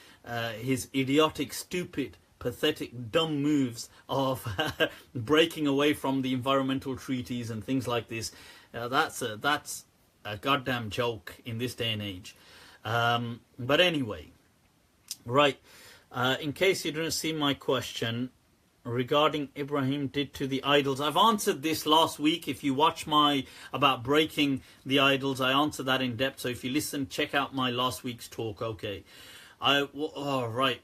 his idiotic, stupid, pathetic, dumb moves of breaking away from the environmental treaties and things like this. That's a goddamn joke in this day and age. But anyway, right, in case you didn't see my question, regarding Ibrahim did to the idols. I've answered this last week. If you watch my about breaking the idols, I answered that in depth. So if you listen, check out my last week's talk. Okay, right.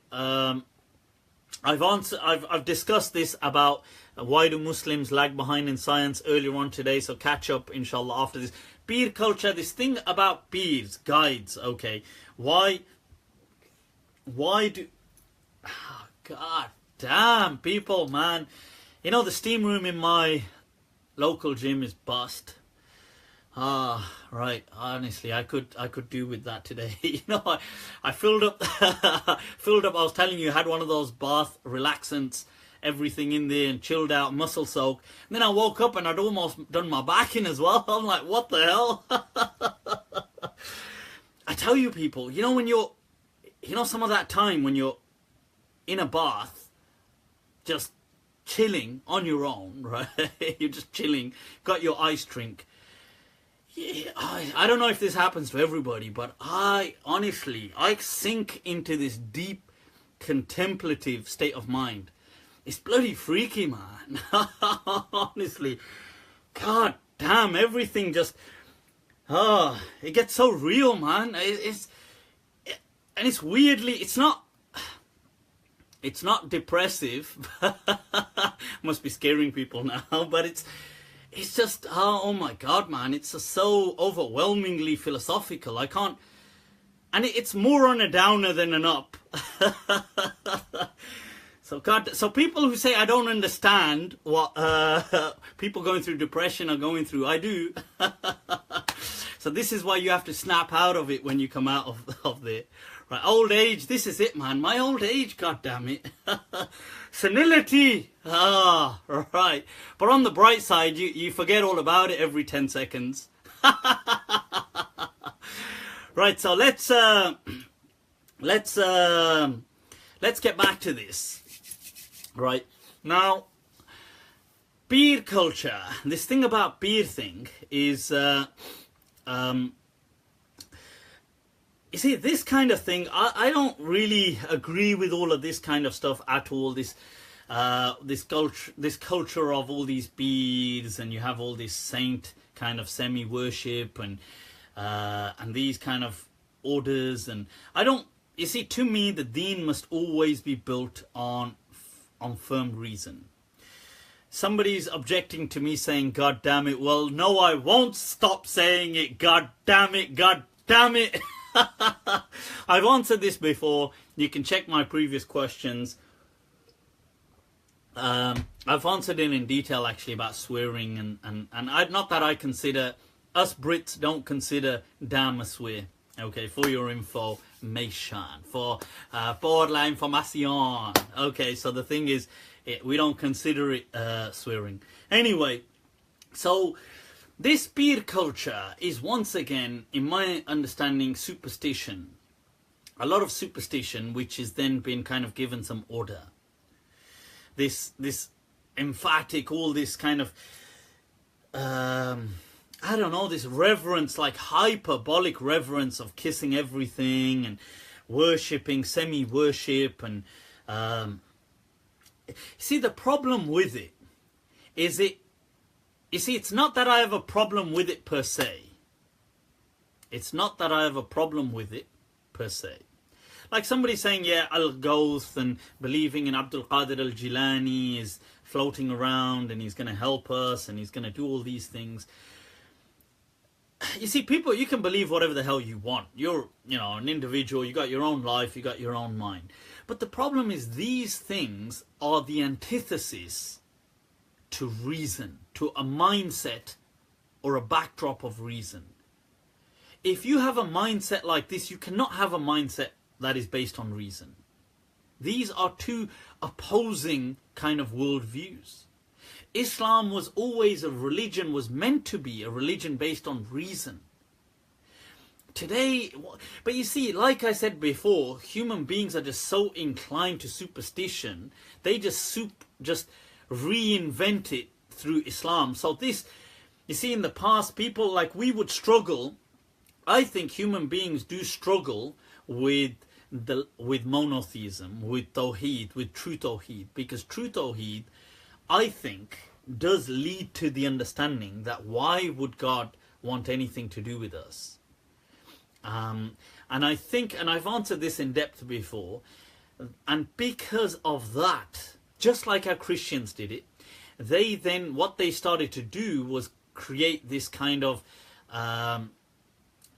I've discussed this about why do Muslims lag behind in science earlier on today. So catch up, inshallah, after this. Peer culture, this thing about peers, guides. Okay, why do? Oh, God damn, people, man. You know, the steam room in my local gym is bust. Right. Honestly, I could do with that today. You know, I filled up. Filled up. I was telling you, I had one of those bath relaxants, everything in there, and chilled out, muscle soak. And then I woke up and I'd almost done my back in as well. I'm like, what the hell? I tell you, people. You know when you're, you know, some of that time when you're in a bath, just chilling on your own, right? You're just chilling, got your ice drink. Yeah, I don't know if this happens to everybody, but I sink into this deep contemplative state of mind. It's bloody freaky, man. Honestly, God damn, everything just, it gets so real, man. And it's weirdly, it's not depressive. Must be scaring people now, but it's just, oh my God, man, it's just so overwhelmingly philosophical. I can't, and it's more on a downer than an up. So God, so people who say I don't understand what people going through depression are going through, I do. So this is why you have to snap out of it when you come out of there. Right, old age, this is it, man. My old age, God damn it. Senility. Right. But on the bright side, you forget all about it every 10 seconds. Right, so let's get back to this. Right. Now, peer culture. This thing about peer thing is you see, this kind of thing, I don't really agree with all of this kind of stuff at all. This culture of all these beads, and you have all this saint kind of semi-worship, and these kind of orders, and I don't. You see, to me, the deen must always be built on firm reason. Somebody's objecting to me saying, "God damn it!" Well, no, I won't stop saying it. God damn it! God damn it! I've answered this before. You can check my previous questions. I've answered it in detail actually about swearing, and not that I consider, us Brits don't consider damn a swear. Okay, for your information, for la information. Okay, so the thing is, we don't consider it swearing. Anyway, so this peer culture is once again, in my understanding, superstition. A lot of superstition, which has then been kind of given some order. This emphatic, all this kind of, I don't know, this reverence, like hyperbolic reverence of kissing everything and worshipping, semi-worship. And see, the problem with it is you see, it's not that I have a problem with it per se. It's not that I have a problem with it per se. Like somebody saying, yeah, Al-Gawth and believing in Abdul Qadir al-Jilani is floating around and he's going to help us and he's going to do all these things. You see, people, you can believe whatever the hell you want. You're, an individual, you got your own life, you got your own mind. But the problem is these things are the antithesis to reason, to a mindset or a backdrop of reason. If you have a mindset like this, you cannot have a mindset that is based on reason. These are two opposing kind of worldviews. Islam was always a religion, was meant to be a religion based on reason. Today, but you see, like I said before, human beings are just so inclined to superstition, they just reinvent it through Islam. So this, you see, in the past, people like we would struggle. I think human beings do struggle with with monotheism, with Tawheed, with true Tawheed. Because true Tawheed, I think, does lead to the understanding that why would God want anything to do with us? And I think, and I've answered this in depth before, and because of that, just like how Christians did it, they then, what they started to do was create this kind of,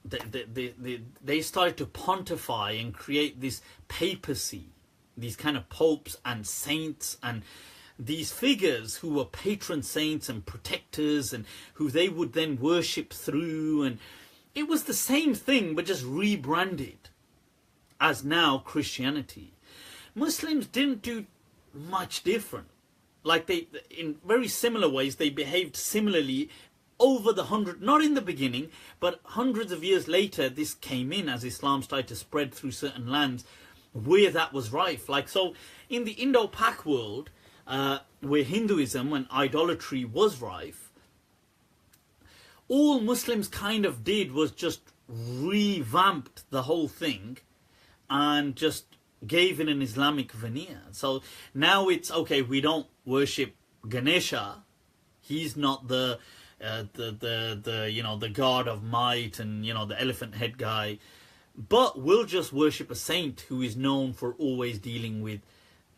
they started to pontify and create this papacy, these kind of popes and saints and these figures who were patron saints and protectors and who they would then worship through. And it was the same thing but just rebranded as now Christianity. Muslims didn't do much different. Like they, in very similar ways, they behaved similarly over the not in the beginning, but hundreds of years later, this came in as Islam started to spread through certain lands where that was rife. Like, so in the Indo-Pak world, where Hinduism and idolatry was rife, all Muslims kind of did was just revamped the whole thing and just gave it an Islamic veneer. So now it's okay, we don't worship Ganesha. He's not the you know, the god of might and, you know, the elephant head guy, but we'll just worship a saint who is known for always dealing with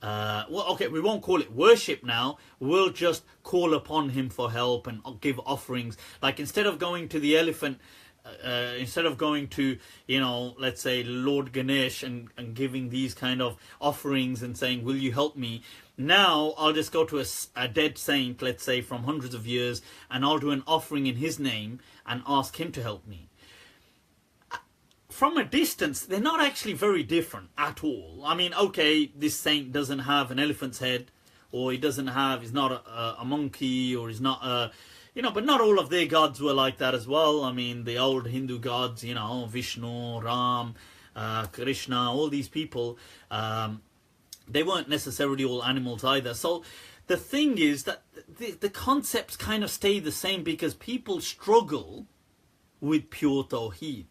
well, okay, we won't call it worship now. We'll just call upon him for help and give offerings. Like, instead of going to the elephant, instead of going to, you know, let's say Lord Ganesh and giving these kind of offerings and saying, will you help me? Now I'll just go to a dead saint, let's say from hundreds of years, and I'll do an offering in his name and ask him to help me. From a distance, they're not actually very different at all. I mean, okay, this saint doesn't have an elephant's head, or he doesn't have, he's not a monkey, or he's not a, you know, but not all of their gods were like that as well. I mean, the old Hindu gods, you know, Vishnu, Ram, Krishna, all these people, they weren't necessarily all animals either. So the thing is that the concepts kind of stay the same because people struggle with pure Tawheed.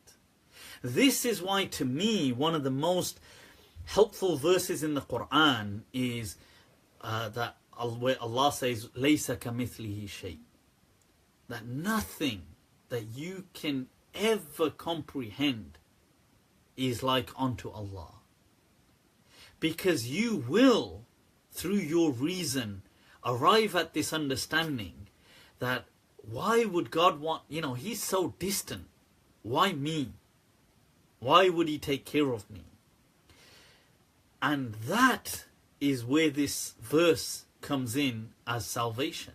This is why, to me, one of the most helpful verses in the Quran is that where Allah says, "Laysa kamithlihi shay," that nothing that you can ever comprehend is like unto Allah. Because you will, through your reason, arrive at this understanding that why would God want, you know, He's so distant. Why me? Why would He take care of me? And that is where this verse comes in as salvation.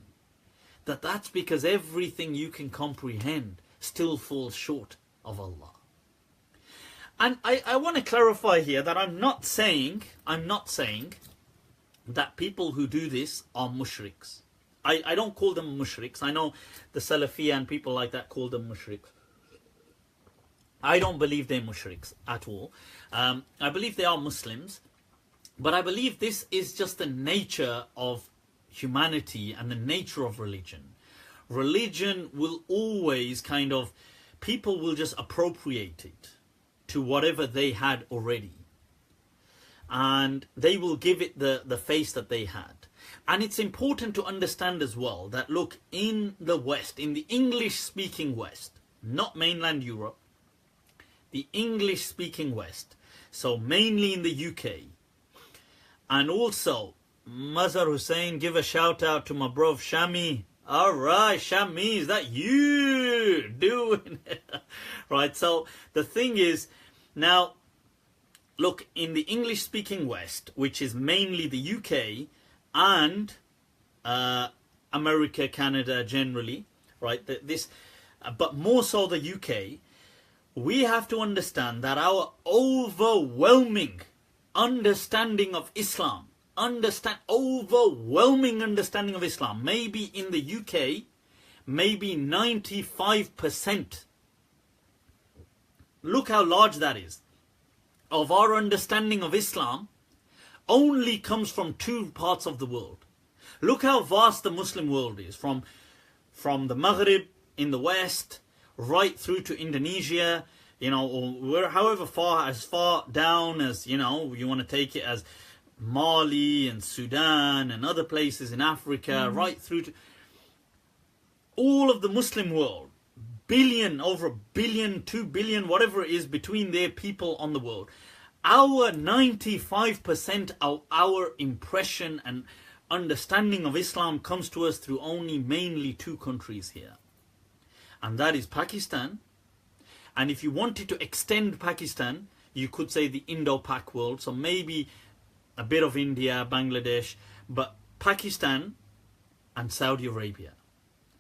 That's because everything you can comprehend still falls short of Allah. And I want to clarify here that I'm not saying that people who do this are mushriks. I don't call them mushriks. I know the Salafi and people like that call them mushriks. I don't believe they're mushriks at all. I believe they are Muslims, but I believe this is just the nature of humanity and the nature of religion. Religion will always kind of, people will just appropriate it to whatever they had already. And they will give it the face that they had. And it's important to understand as well that, look, in the West, in the English-speaking West, not mainland Europe, the English-speaking West, so mainly in the UK, and also, Mazhar Hussain, give a shout out to my bro Shami. All right, Shami, is that you doing it? Right, so the thing is, now, look, in the English-speaking West, which is mainly the UK and America, Canada generally, right, but more so the UK, we have to understand that our overwhelming understanding of Islam, overwhelming understanding of Islam, maybe in the UK, maybe 95%. Look how large that is. Of our understanding of Islam only comes from two parts of the world. Look how vast the Muslim world is, from the Maghrib in the west, right through to Indonesia, you know, or we're however far, as far down as, you know, you want to take it, as Mali and Sudan and other places in Africa, right through to all of the Muslim world, billion, over 1 billion, 2 billion, whatever it is between their people on the world. Our 95% of our impression and understanding of Islam comes to us through only mainly 2 countries here. And that is Pakistan. And if you wanted to extend Pakistan, you could say the Indo-Pak world. So maybe a bit of India, Bangladesh, but Pakistan and Saudi Arabia.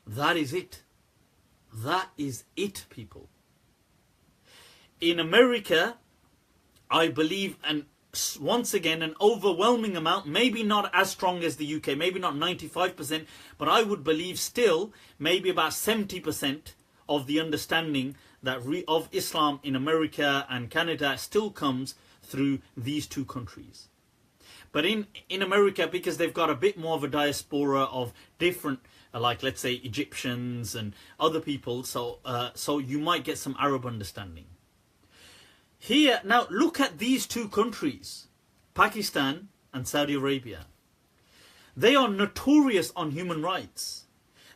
That is it. That is it, people. In America, I believe, and once again, an overwhelming amount, maybe not as strong as the UK, maybe not 95%, but I would believe still maybe about 70% of the understanding that of Islam in America and Canada still comes through these 2 countries. But in America, because they've got a bit more of a diaspora of different, like let's say Egyptians and other people, so you might get some Arab understanding. Here, now look at these 2 countries, Pakistan and Saudi Arabia. They are notorious on human rights.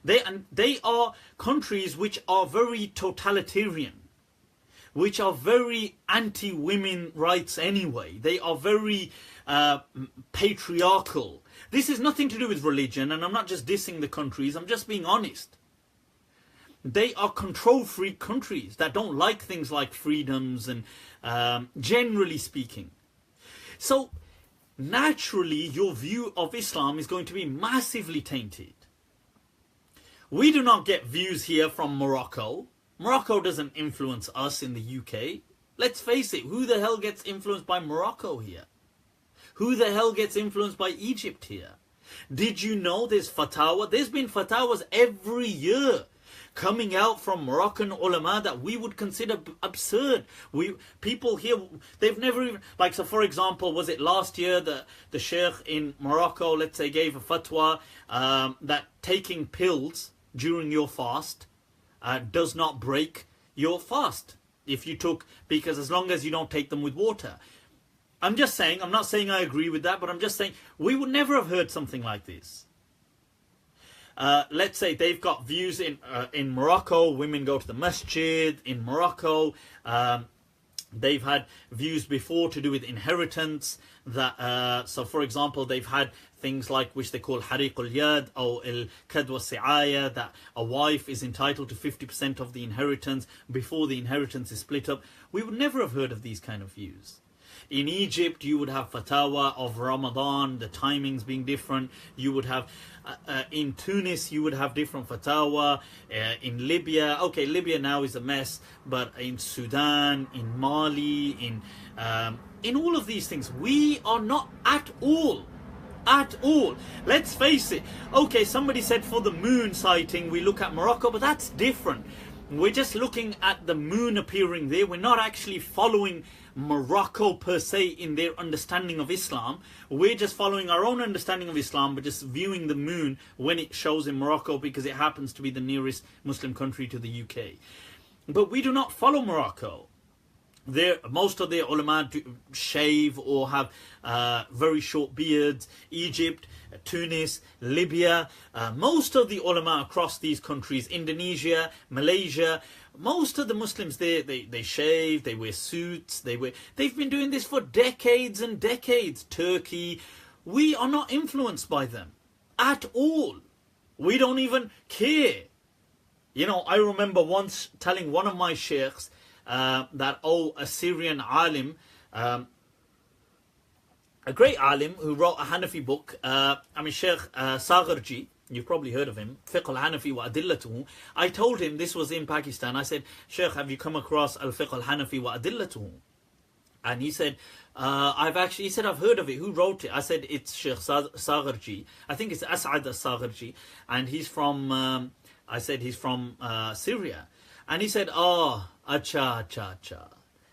They are countries which are very totalitarian, which are very anti-women rights anyway. They are very patriarchal. This is nothing to do with religion, and I'm not just dissing the countries, I'm just being honest. They are control-freak countries that don't like things like freedoms and generally speaking. So naturally your view of Islam is going to be massively tainted. We do not get views here from Morocco. Morocco doesn't influence us in the UK. Let's face it, who the hell gets influenced by Morocco here? Who the hell gets influenced by Egypt here? Did you know there's fatwa? There's been fatwas every year coming out from Moroccan ulama that we would consider absurd. People here, they've never even, like, so for example, was it last year the sheikh in Morocco, let's say, gave a fatwa that taking pills during your fast does not break your fast if you took, because as long as you don't take them with water. I'm just saying, I'm not saying I agree with that, but I'm just saying we would never have heard something like this. Let's say they've got views in Morocco, women go to the masjid. In Morocco, they've had views before to do with inheritance. That so for example, they've had things like which they call hariq al-yad or al-kadwa si'aya, that a wife is entitled to 50% of the inheritance before the inheritance is split up. We would never have heard of these kind of views. In Egypt, you would have fatwa of Ramadan, the timings being different. You would have, in Tunis, you would have different fatwa. In Libya, okay, Libya now is a mess, but in Sudan, in Mali, in all of these things, we are not at all. Let's face it. Okay, somebody said for the moon sighting, we look at Morocco, but that's different. We're just looking at the moon appearing there. We're not actually following Morocco per se in their understanding of Islam. We're just following our own understanding of Islam, but just viewing the moon when it shows in Morocco because it happens to be the nearest Muslim country to the UK. But we do not follow Morocco. Most of their ulama shave or have very short beards. Egypt, Tunis, Libya, most of the ulama across these countries, Indonesia, Malaysia, most of the Muslims there, they shave, they wear suits, they've been doing this for decades and decades. Turkey, we are not influenced by them at all. We don't even care. You know, I remember once telling one of my sheikhs that, a Syrian alim, a great alim who wrote a Hanafi book, Sheikh Sagharji, you've probably heard of him, Fiqh al-Hanafi wa adillatuhu. I told him, this was in Pakistan, I said, Sheikh, have you come across al-Fiqh al-Hanafi wa adillatuhu? And he said, I've heard of it. Who wrote it? I said, it's Sheikh Sagharji. I think it's As'ad al-Sagharji. And he's from, he's from Syria. And he said, acha.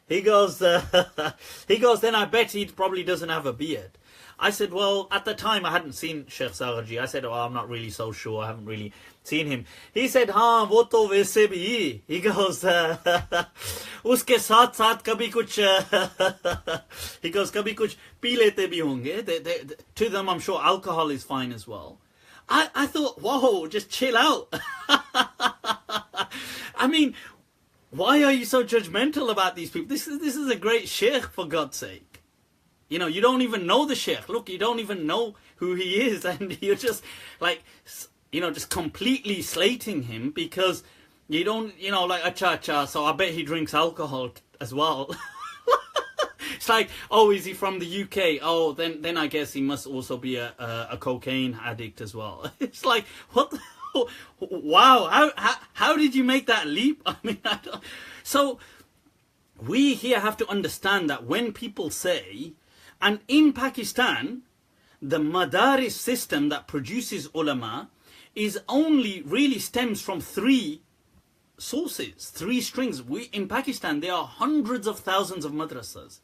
He goes, then I bet he probably doesn't have a beard. I said, well, at the time I hadn't seen Sheikh Sagharji. I said, I'm not really so sure. I haven't really seen him. He said, wo to वैसे भी. He goes, उसके साथ साथ कभी कुछ he goes कभी कुछ P लेते भी होंगे. To them I'm sure alcohol is fine as well. I thought, whoa, just chill out. I mean, why are you so judgmental about these people? This is a great sheikh, for God's sake. You know, you don't even know the sheikh. Look, you don't even know who he is, and you're just like, you know, just completely slating him because you don't, you know, like, acha, so I bet he drinks alcohol as well. It's like, oh, is he from the UK? Oh, then I guess he must also be a cocaine addict as well. It's like, what the, wow, how did you make that leap? I mean, I don't. So we here have to understand that when people say, and in Pakistan, the madaris system that produces ulama is only really stems from three sources, three strings. In Pakistan, there are hundreds of thousands of madrasas,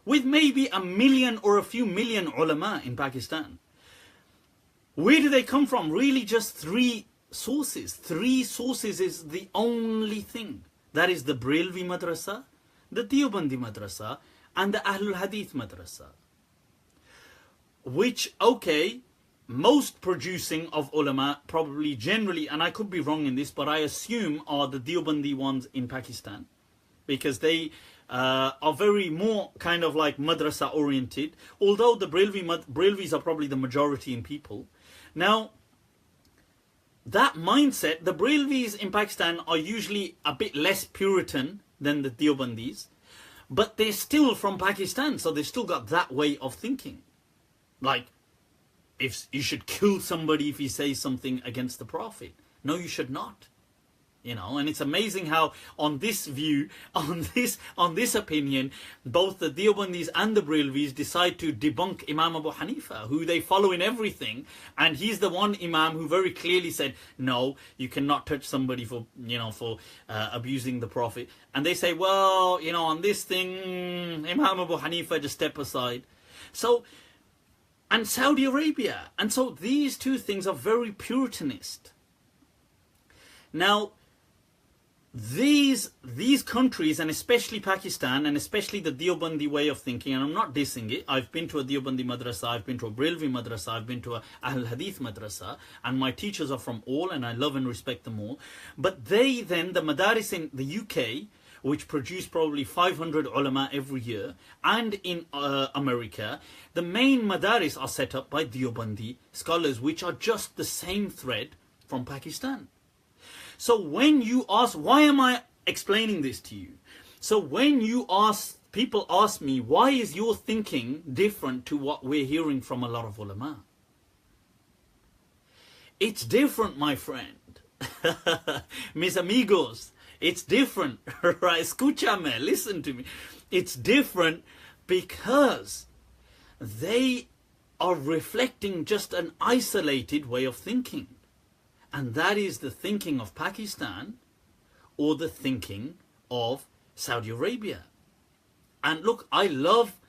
with maybe 1 million or a few million ulama in Pakistan. Where do they come from? Really just three sources. Three sources is the only thing. That is the Brelvi madrasa, the Deobandi madrasa, and the Ahlul Hadith madrasa. Which, okay, most producing of ulama, probably generally, and I could be wrong in this, but I assume are the Deobandi ones in Pakistan. Because they are very more kind of like madrasa oriented, although the Brelvis are probably the majority in people. Now, that mindset, the Brelvis in Pakistan are usually a bit less Puritan than the Deobandis, but they're still from Pakistan, so they've still got that way of thinking. Like, if you should kill somebody if he says something against the Prophet. No, you should not. You know, and it's amazing how on this view, on this opinion, both the Deobandis and the Brelvis decide to debunk Imam Abu Hanifah, who they follow in everything, and he's the one Imam who very clearly said, no, you cannot touch somebody for, you know, for abusing the Prophet. And they say, well, you know, on this thing, Imam Abu Hanifah, just step aside. So, and Saudi Arabia, and so these two things are very Puritanist. Now, these countries, and especially Pakistan, and especially the Deobandi way of thinking, and I'm not dissing it, I've been to a Deobandi madrasa, I've been to a Brelvi madrasa, I've been to a Ahl Hadith madrasa, and my teachers are from all, and I love and respect them all. But they then, the madaris in the UK, which produce probably 500 ulama every year, and in America, the main madaris are set up by Deobandi scholars, which are just the same thread from Pakistan. So when you ask, why am I explaining this to you? So when you ask, people ask me, why is your thinking different to what we're hearing from a lot of ulama? It's different, my friend. Mis amigos, it's different, right? Escúchame, listen to me. It's different because they are reflecting just an isolated way of thinking. And that is the thinking of Pakistan or the thinking of Saudi Arabia. And look, I love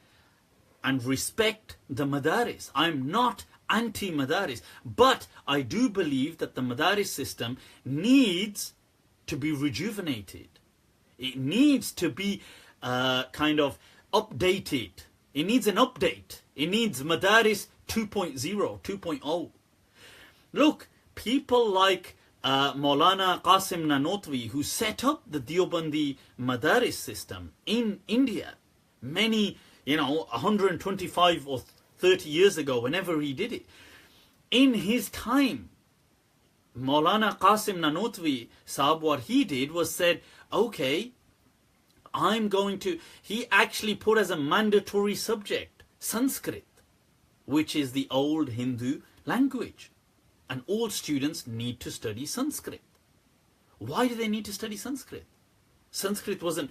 and respect the madaris. I'm not anti-madaris, but I do believe that the madaris system needs to be rejuvenated. It needs to be kind of updated. It needs an update. It needs madaris 2.0, 2.0. Look, people like Maulana Qasim Nanotwi, who set up the Deobandi Madaris system in India, many, 125 or 30 years ago, whenever he did it. In his time, Maulana Qasim Nanotwi Sahab, what he did was said, okay, he actually put as a mandatory subject Sanskrit, which is the old Hindu language. And all students need to study Sanskrit. Why do they need to study Sanskrit? Sanskrit wasn't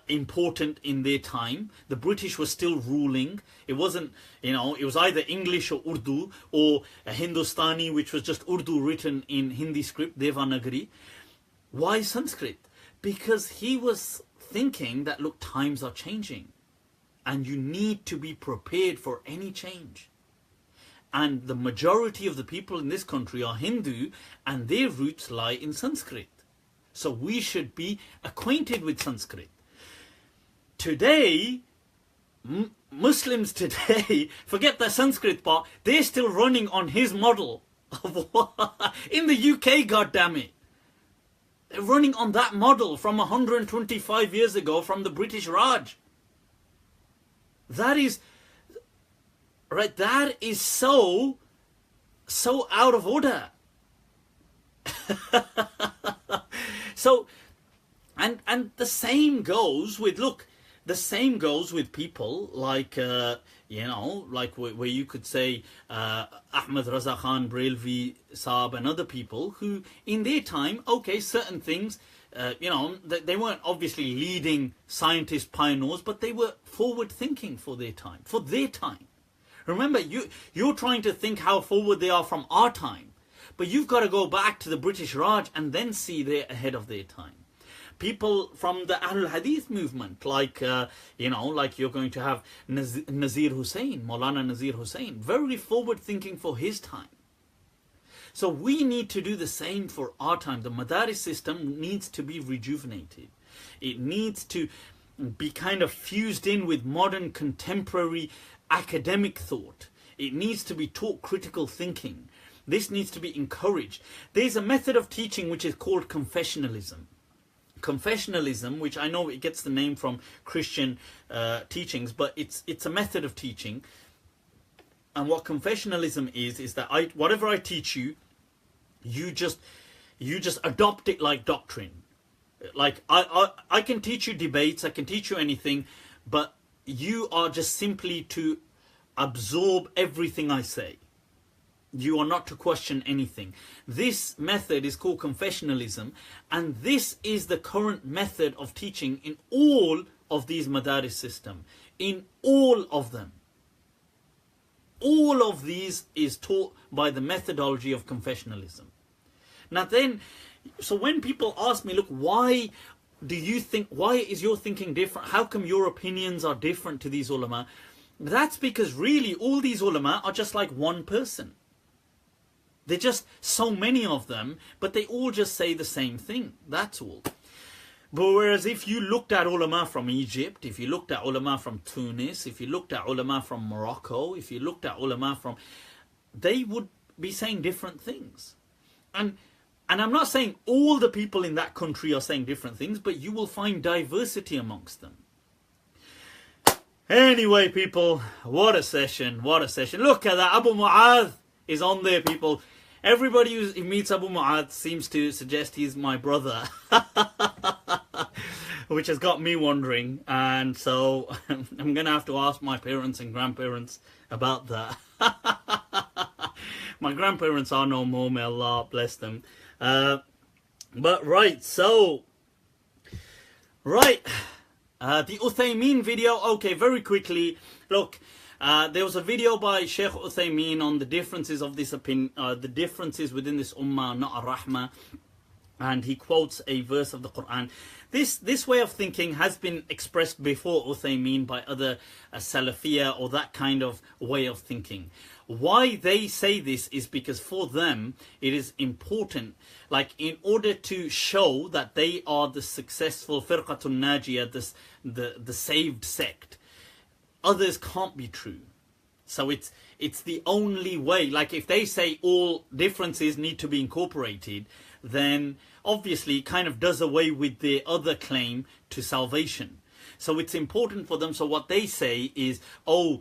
important in their time. The British were still ruling. It wasn't, it was either English or Urdu, or Hindustani, which was just Urdu written in Hindi script, Devanagari. Why Sanskrit? Because he was thinking that, look, times are changing. And you need to be prepared for any change. And the majority of the people in this country are Hindu, and their roots lie in Sanskrit. So we should be acquainted with Sanskrit. Today, Muslims today, forget the Sanskrit part, they're still running on his model of in the UK, goddammit. They're running on that model from 125 years ago from the British Raj. That is, right, that is so out of order. So, and the same goes with, look, the same goes with people like, like where you could say Ahmad Raza Khan, Brailvi Saab and other people who in their time, okay, certain things, they weren't obviously leading scientist pioneers, but they were forward thinking for their time, Remember, you're trying to think how forward they are from our time, but you've got to go back to the British Raj and then see they're ahead of their time. People from the Ahlul Hadith movement, like you're going to have Nazir Hussain, Maulana Nazir Hussain, very forward thinking for his time. So we need to do the same for our time. The Madaris system needs to be rejuvenated. It needs to be kind of fused in with modern contemporary academic thought. It needs to be taught critical thinking. This needs to be encouraged. There's a method of teaching which is called confessionalism. Confessionalism, which I know it gets the name from Christian teachings, but it's a method of teaching. And what confessionalism is that whatever I teach you, you just adopt it like doctrine. Like I can teach you debates, I can teach you anything, but you are just simply to absorb everything I say. You are not to question anything. This method is called confessionalism, and this is the current method of teaching in all of these madaris system. In all of them. All of these is taught by the methodology of confessionalism. Now then, so when people ask me, look, why is your thinking different? How come your opinions are different to these ulama? That's because really all these ulama are just like one person. They're just so many of them, but they all just say the same thing. That's all. But whereas if you looked at ulama from Egypt, if you looked at ulama from Tunis, if you looked at ulama from Morocco, if you looked at ulama from... they would be saying different things. And I'm not saying all the people in that country are saying different things, but you will find diversity amongst them. Anyway, people, what a session, what a session. Look at that, Abu Mu'adh is on there, people. Everybody who meets Abu Mu'adh seems to suggest he's my brother. Which has got me wondering. And so I'm going to have to ask my parents and grandparents about that. My grandparents are no more, may Allah bless them. But right, so... right. The Uthaymeen video, okay, very quickly. Look, there was a video by Sheikh Uthaymeen on the differences of this opinion, the differences within this ummah, not a rahmah, and he quotes a verse of the Quran. This way of thinking has been expressed before Uthaymeen by other Salafiyah or that kind of way of thinking. Why they say this is because for them it is important, like in order to show that they are the successful firqatun najiyah, the saved sect. Others can't be true. So it's the only way. Like if they say all differences need to be incorporated, then obviously it kind of does away with their other claim to salvation. So it's important for them. So what they say is, oh,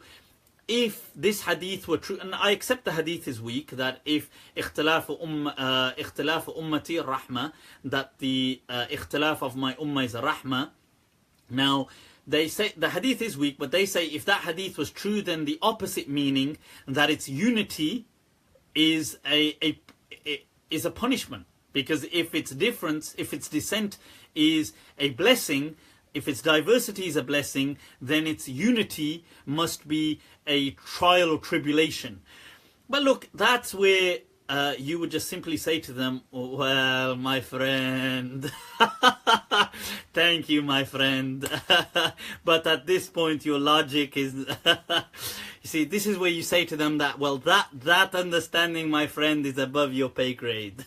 if this hadith were true, and I accept the hadith is weak, that if ikhtilaf ummati rahmah, that the ikhtilaf of my ummah is a rahmah. Now, they say the hadith is weak, but they say if that hadith was true, then the opposite meaning, that its unity is a punishment. Because if its difference, if its dissent is a blessing, if its diversity is a blessing, then its unity must be a trial or tribulation. But look, that's where you would just simply say to them, well, my friend, thank you, my friend. But at this point, your logic is... you see, this is where you say to them that, well, that understanding, my friend, is above your pay grade.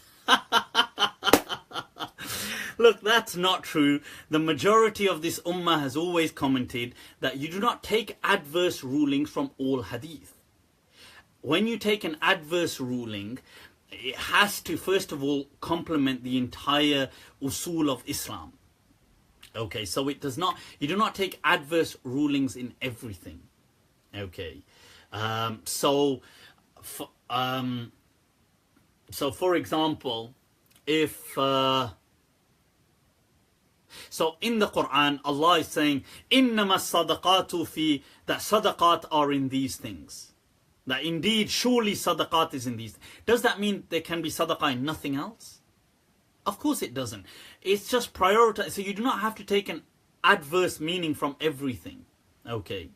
Look, that's not true. The majority of this ummah has always commented that you do not take adverse rulings from all hadith. When you take an adverse ruling, it has to first of all complement the entire usul of Islam. Okay, so it does not, you do not take adverse rulings in everything. Okay, so for example, if so in the Quran, Allah is saying, "Innama sadaqatu fi," that sadaqat are in these things. That indeed, surely sadaqat is in these. Does that mean there can be sadaqah in nothing else? Of course it doesn't. It's just prioritize. So you do not have to take an adverse meaning from everything. Okay.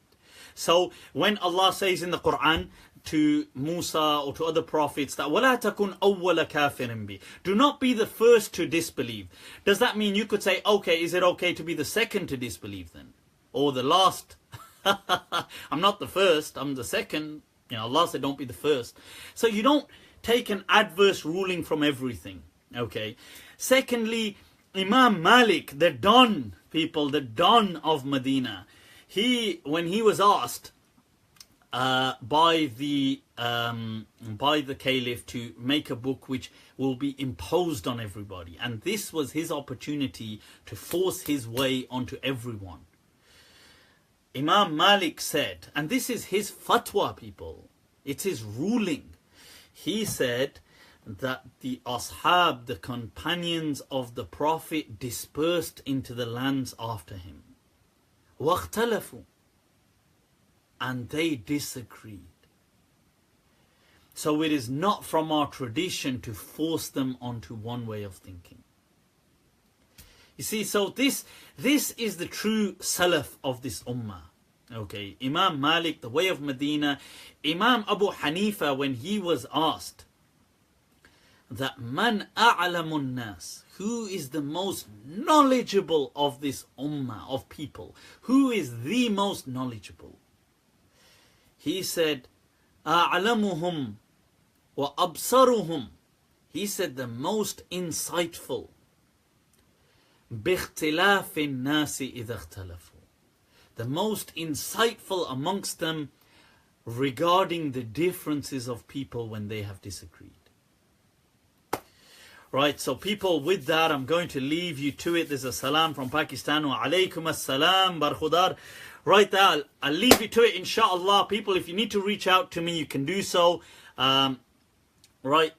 So when Allah says in the Quran to Musa or to other prophets that وَلَا تَكُنْ أَوَّلَ كَافِرٍ بِي, do not be the first to disbelieve. Does that mean you could say, okay, is it okay to be the second to disbelieve then? Or the last? I'm not the first, I'm the second. You know, Allah said don't be the first. So you don't take an adverse ruling from everything. Okay. Secondly, Imam Malik, the Don people, the Don of Medina, when he was asked by the caliph to make a book which will be imposed on everybody, and this was his opportunity to force his way onto everyone. Imam Malik said, and this is his fatwa, people, it's his ruling. He said that the ashab, the companions of the Prophet, dispersed into the lands after him. وَاخْتَلَفُوا, and they disagreed. So it is not from our tradition to force them onto one way of thinking. You see, so this is the true salaf of this ummah. Okay, Imam Malik, the way of Medina. Imam Abu Hanifah, when he was asked that man a'lamun nas, who is the most knowledgeable of this ummah of people, who is the most knowledgeable, he said a'lamuhum wa absaruhum, he said the most insightful, باختلاف الناس إذا اختلفوا, the most insightful amongst them regarding the differences of people when they have disagreed. Right, so people, with that, I'm going to leave you to it. There's a salam from Pakistan. Wa alaikum as-salam, barkhudar. Right there, I'll leave you to it, inshallah. People, if you need to reach out to me, you can do so. Right,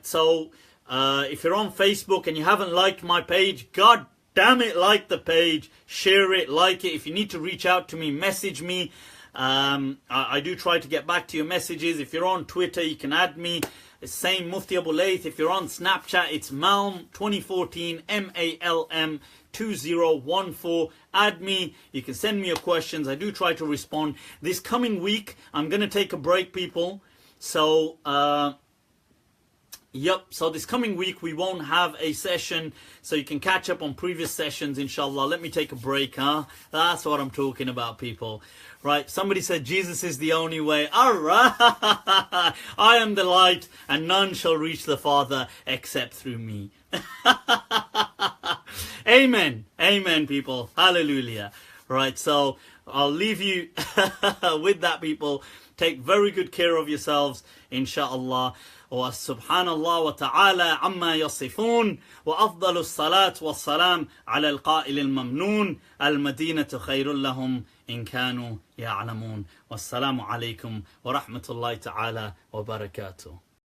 so if you're on Facebook and you haven't liked my page, God damn it, like the page, share it, like it. If you need to reach out to me, message me. I do try to get back to your messages. If you're on Twitter, you can add me. It's same Mufti Abu Layth. If you're on Snapchat, it's Malm 2014, MALM 2014. Add me. You can send me your questions. I do try to respond. This coming week, I'm going to take a break, people. So, so this coming week we won't have a session, so you can catch up on previous sessions, inshallah. Let me take a break, huh? That's what I'm talking about, people. Right, somebody said Jesus is the only way. Alright, I am the light, and none shall reach the Father except through me. Amen, amen, people. Hallelujah. Right, so I'll leave you with that, people. Take very good care of yourselves, inshallah. وسبحان الله وتعالى عما يصفون وأفضل الصلاة والسلام على القائل الممنون المدينة خير لهم إن كانوا يعلمون والسلام عليكم ورحمة الله تعالى وبركاته.